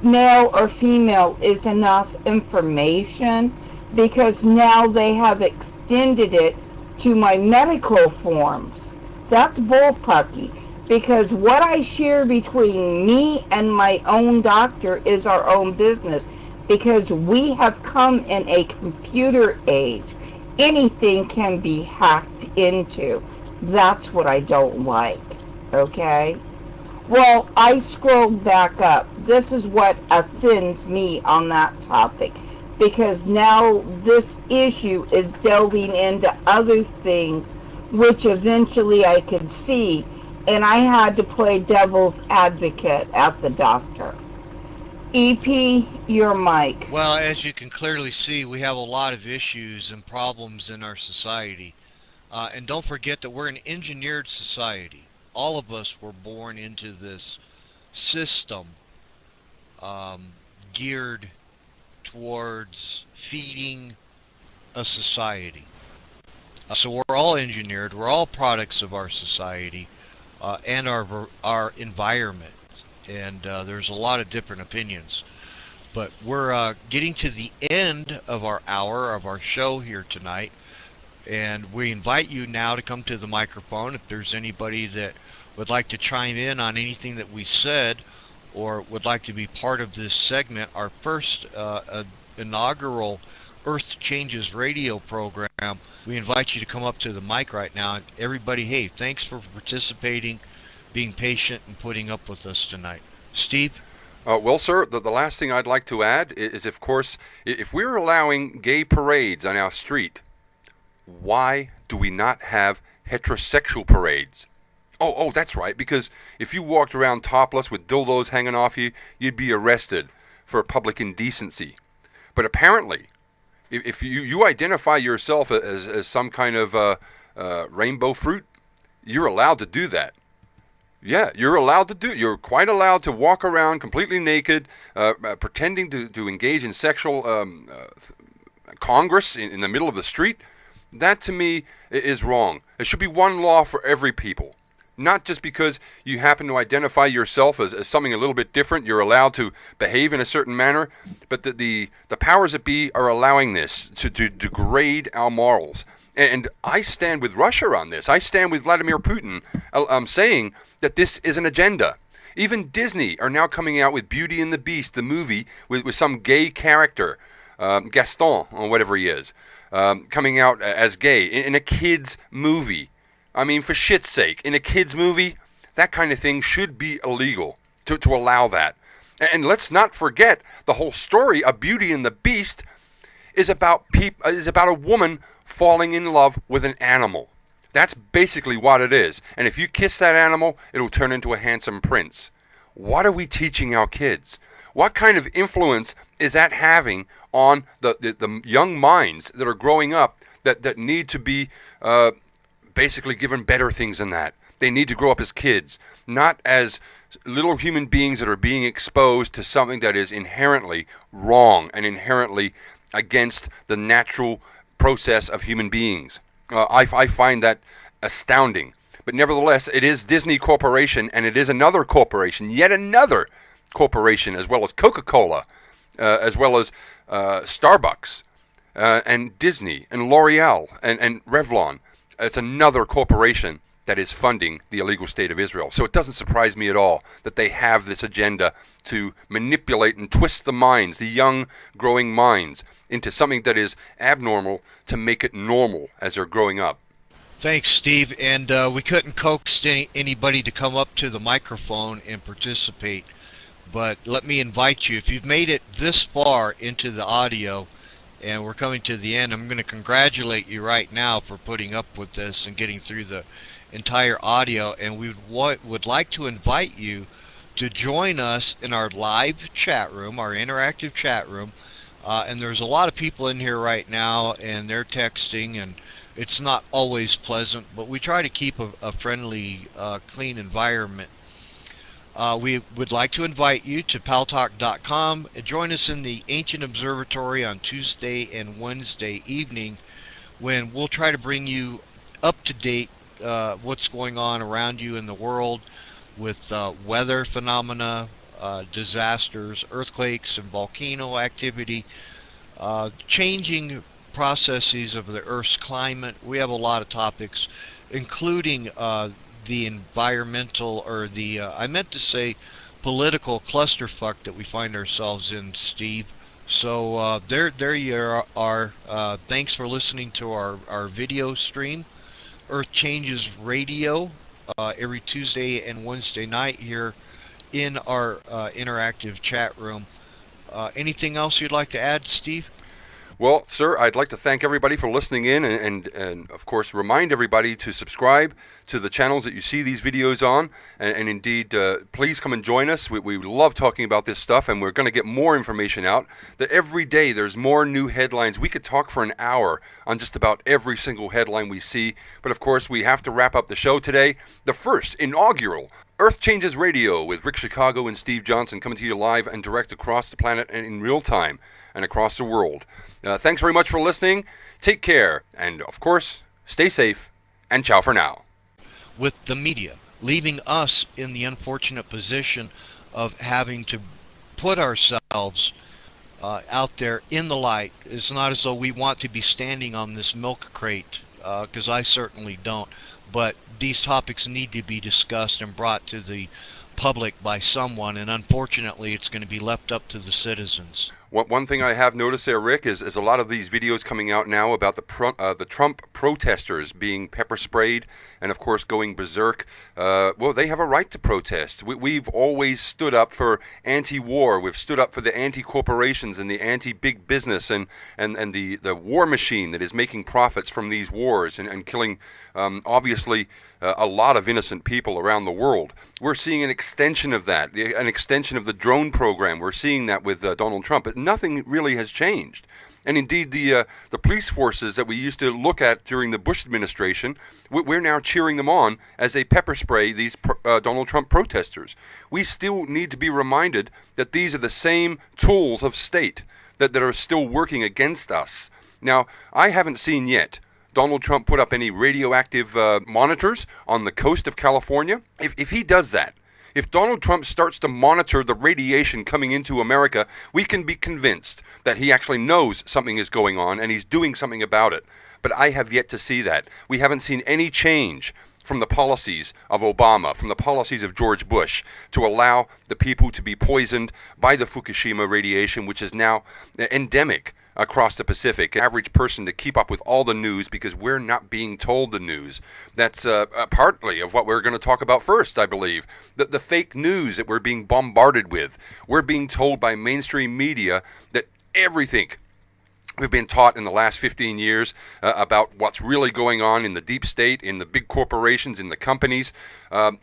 male or female, is enough information, because now they have extended it to my medical forms. That's bullpucky, because what I share between me and my own doctor is our own business, because we have come in a computer age. Anything can be hacked into. That's what I don't like, okay? Well, I scrolled back up. This is what offends me on that topic, because now this issue is delving into other things which eventually I could see, and I had to play devil's advocate at the doctor. EP, your mic. Well, as you can clearly see, we have a lot of issues and problems in our society. And don't forget that we're an engineered society. All of us were born into this system geared towards feeding a society. So we're all engineered. We're all products of our society and our environment. And there's a lot of different opinions. But we're getting to the end of our hour of our show here tonight. And we invite you now to come to the microphone if there's anybody that would like to chime in on anything that we said or would like to be part of this segment, our first inaugural Earth Changes Radio program. We invite you to come up to the mic right now. And everybody, hey, thanks for participating, being patient, and putting up with us tonight. Steve? Well, sir, the last thing I'd like to add is, of course, if we're allowing gay parades on our street, why do we not have heterosexual parades? Oh, that's right, because if you walked around topless with dildos hanging off you, you'd be arrested for public indecency. But apparently, if you identify yourself as some kind of rainbow fruit, you're allowed to do that. Yeah, you're quite allowed to walk around completely naked, pretending to engage in sexual congress in the middle of the street. That, to me, is wrong. There should be one law for every people. Not just because you happen to identify yourself as something a little bit different, you're allowed to behave in a certain manner, but the powers that be are allowing this to degrade our morals. And I stand with Russia on this. I stand with Vladimir Putin saying that this is an agenda. Even Disney are now coming out with Beauty and the Beast, the movie, with some gay character, Gaston, or whatever he is, coming out as gay in a kid's movie. I mean, for shit's sake, in a kid's movie, that kind of thing should be illegal to allow that. And let's not forget, the whole story of Beauty and the Beast is about a woman falling in love with an animal. That's basically what it is. And if you kiss that animal, it'll turn into a handsome prince. What are we teaching our kids? What kind of influence is that having on the young minds that are growing up that need to be basically given better things than that? They need to grow up as kids, not as little human beings that are being exposed to something that is inherently wrong and inherently against the natural process of human beings. I find that astounding. But nevertheless, it is Disney Corporation, and it is another corporation, yet another corporation, as well as Coca-Cola, as well as Starbucks, and Disney, and L'Oreal, and Revlon. It's another corporation that is funding the illegal state of Israel. So it doesn't surprise me at all that they have this agenda to manipulate and twist the minds, the young growing minds, into something that is abnormal to make it normal as they're growing up. Thanks, Steve. And we couldn't coax anybody to come up to the microphone and participate. But let me invite you, if you've made it this far into the audio, and we're coming to the end, I'm going to congratulate you right now for putting up with this and getting through the entire audio. And we would like to invite you to join us in our live chat room, our interactive chat room. And there's a lot of people in here right now, and they're texting, and it's not always pleasant, but we try to keep a friendly, clean environment. We would like to invite you to paltalk.com and join us in the Ancient Observatory on Tuesday and Wednesday evening, when we'll try to bring you up to date what's going on around you in the world with weather phenomena, disasters, earthquakes, and volcano activity, changing processes of the Earth's climate. We have a lot of topics, including the environmental, or the, I meant to say, political clusterfuck that we find ourselves in, Steve. So there you are. Thanks for listening to our video stream, Earth Changes Radio, every Tuesday and Wednesday night here in our interactive chat room. Anything else you'd like to add, Steve? Well, sir, I'd like to thank everybody for listening in and of course, remind everybody to subscribe to the channels that you see these videos on. And indeed, please come and join us. We love talking about this stuff, and we're going to get more information out. That every day there's more new headlines. We could talk for an hour on just about every single headline we see. But of course, we have to wrap up the show today. The first inaugural Earth Changes Radio with Rick Chicago and Steve Johnson coming to you live and direct across the planet and in real time and across the world. Thanks very much for listening. Take care. And, of course, stay safe. And ciao for now. With the media, leaving us in the unfortunate position of having to put ourselves out there in the light. It's not as though we want to be standing on this milk crate, because I certainly don't. But these topics need to be discussed and brought to the public by someone, and unfortunately it's going to be left up to the citizens. One thing I have noticed there, Rick, is a lot of these videos coming out now about the Trump protesters being pepper sprayed and, of course, going berserk. Well, they have a right to protest. We've always stood up for anti-war. We've stood up for the anti-corporations and the anti-big business and the war machine that is making profits from these wars and killing, obviously, a lot of innocent people around the world. We're seeing an extension of that, an extension of the drone program. We're seeing that with Donald Trump. But nothing really has changed. And indeed, the police forces that we used to look at during the Bush administration, we're now cheering them on as they pepper spray these Donald Trump protesters. We still need to be reminded that these are the same tools of state that are still working against us. Now, I haven't seen yet Donald Trump put up any radioactive monitors on the coast of California. If he does that, if Donald Trump starts to monitor the radiation coming into America, we can be convinced that he actually knows something is going on and he's doing something about it. But I have yet to see that. We haven't seen any change from the policies of Obama, from the policies of George Bush, to allow the people to be poisoned by the Fukushima radiation, which is now endemic across the Pacific. An average person to keep up with all the news because we're not being told the news. That's partly of what we're going to talk about first, I believe. The fake news that we're being bombarded with. We're being told by mainstream media that everything we've been taught in the last 15 years about what's really going on in the deep state, in the big corporations, in the companies.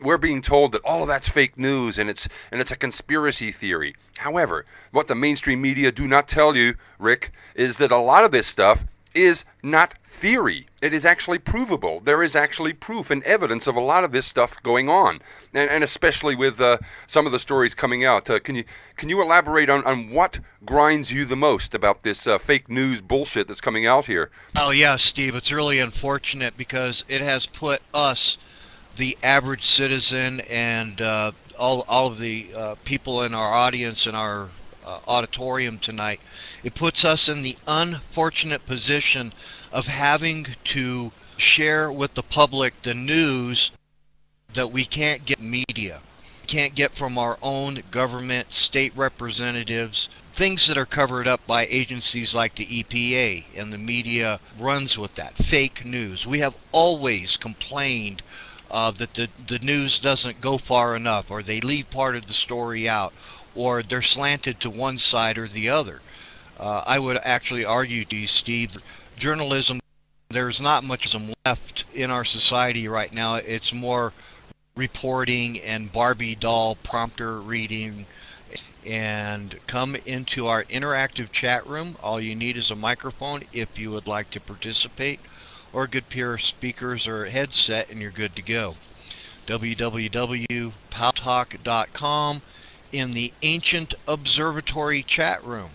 We're being told that all of that's fake news and it's a conspiracy theory. However, what the mainstream media do not tell you, Rick, is that a lot of this stuff is not theory. It is actually provable. There is actually proof and evidence of a lot of this stuff going on, and especially with some of the stories coming out. Can you elaborate on what grinds you the most about this fake news bullshit that's coming out here? Oh yeah, Steve, it's really unfortunate because it has put us, the average citizen, and all of the people in our audience and our auditorium tonight, it puts us in the unfortunate position of having to share with the public the news that we can't get media, can't get from our own government, state representatives, things that are covered up by agencies like the EPA, and the media runs with that fake news. We have always complained that the news doesn't go far enough, or they leave part of the story out, or they're slanted to one side or the other. I would actually argue to you, Steve, journalism, there's not much left in our society right now. It's more reporting and Barbie doll prompter reading. And come into our interactive chat room. All you need is a microphone if you would like to participate, or a good pair of speakers or a headset, and you're good to go. www.paltalk.com in the Ancient Observatory chat room.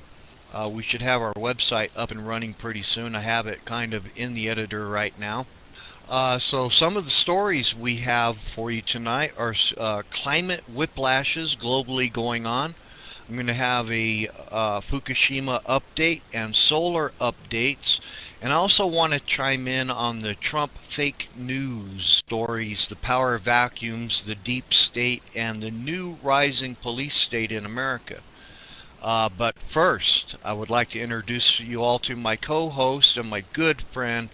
We should have our website up and running pretty soon. I have it kind of in the editor right now. So some of the stories we have for you tonight are climate whiplashes globally going on. I'm going to have a Fukushima update and solar updates. And I also want to chime in on the Trump fake news stories, the power vacuums, the deep state, and the new rising police state in America. But first, I would like to introduce you all to my co-host and my good friend,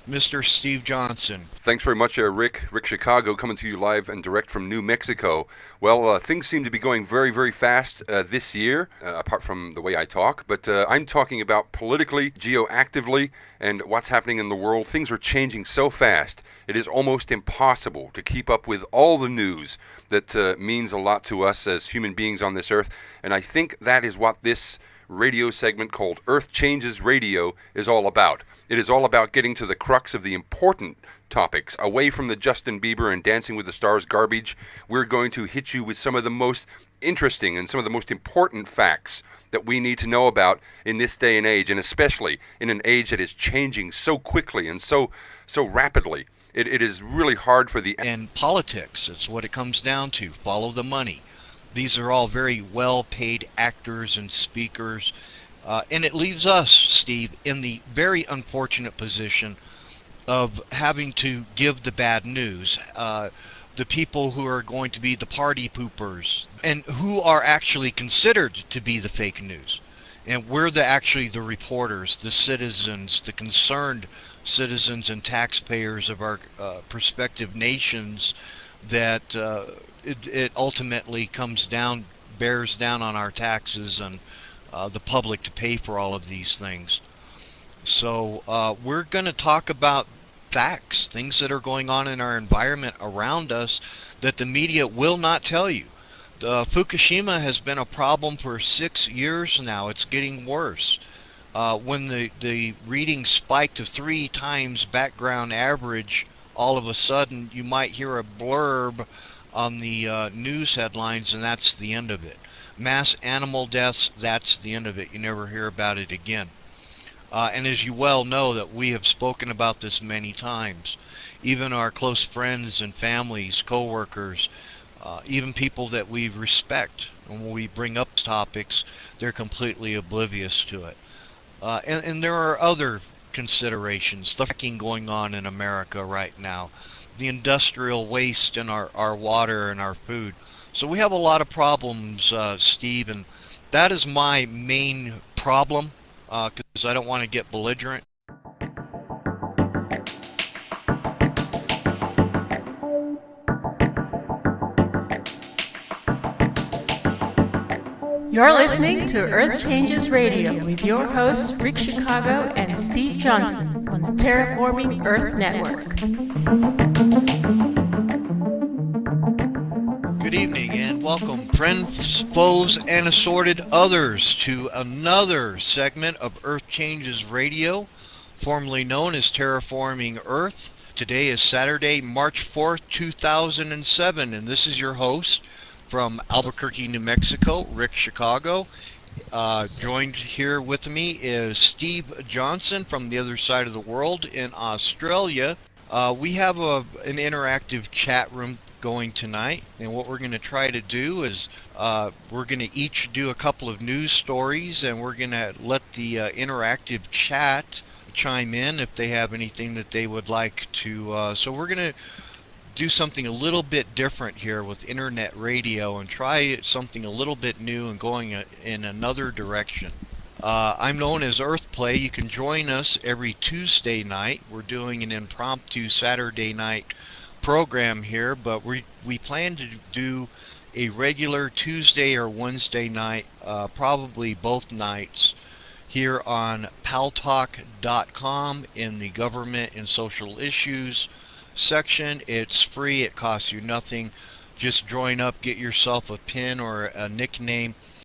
Mr. Steve Johnson. Thanks very much, Rick. Rick Chicago coming to you live and direct from New Mexico. Well, things seem to be going very, very fast this year, apart from the way I talk. But I'm talking about politically, geoactively, and what's happening in the world. Things are changing so fast, it is almost impossible to keep up with all the news that means a lot to us as human beings on this earth. And I think that is what this radio segment called Earth Changes Radio is all about. It is all about getting to the crux of the important topics, away from the Justin Bieber and Dancing with the Stars garbage. We're going to hit you with some of the most interesting and some of the most important facts that we need to know about in this day and age, and especially in an age that is changing so quickly and so rapidly. It is really hard for the... And politics, it's what it comes down to. Follow the money. These are all very well-paid actors and speakers, and it leaves us, Steve, in the very unfortunate position of having to give the bad news. The people who are going to be the party poopers, and who are actually considered to be the fake news. And we're actually the reporters, the citizens, the concerned citizens and taxpayers of our prospective nations that it ultimately bears down on our taxes and the public to pay for all of these things. So we're going to talk about facts, things that are going on in our environment around us that the media will not tell you. Fukushima has been a problem for 6 years now. It's getting worse. When the reading spiked to 3 times background average, all of a sudden you might hear a blurb on the news headlines, and that's the end of it. Mass animal deaths, that's the end of it. You never hear about it again. And as you well know, that we have spoken about this many times. Even our close friends and families, co-workers, even people that we respect, and when we bring up topics, they're completely oblivious to it. And there are other considerations. The fracking going on in America right now. The industrial waste in our water and our food. So we have a lot of problems, Steve, and that is my main problem, because I don't want to get belligerent. You're listening to Earth Changes Radio with your hosts Rick Chicago and Steve Johnson on the Terraforming Earth Network. Good evening and welcome, friends, foes, and assorted others, to another segment of Earth Changes Radio, formerly known as Terraforming Earth. Today is Saturday, March 4th, 2007, and this is your host from Albuquerque, New Mexico, Rick Chicago. Joined here with me is Steve Johnson from the other side of the world in Australia. We have an interactive chat room going tonight, and what we're going to try to do is we're going to each do a couple of news stories, and we're going to let the interactive chat chime in if they have anything that they would like to. So we're going to do something a little bit different here with internet radio and try something a little bit new and going in another direction. I'm known as Earthplay. You can join us every Tuesday night. We're doing an impromptu Saturday night program here, but we plan to do a regular Tuesday or Wednesday night, probably both nights, here on paltalk.com in the government and social issues section. It's free. It costs you nothing. Just join up, get yourself a pin or a nickname,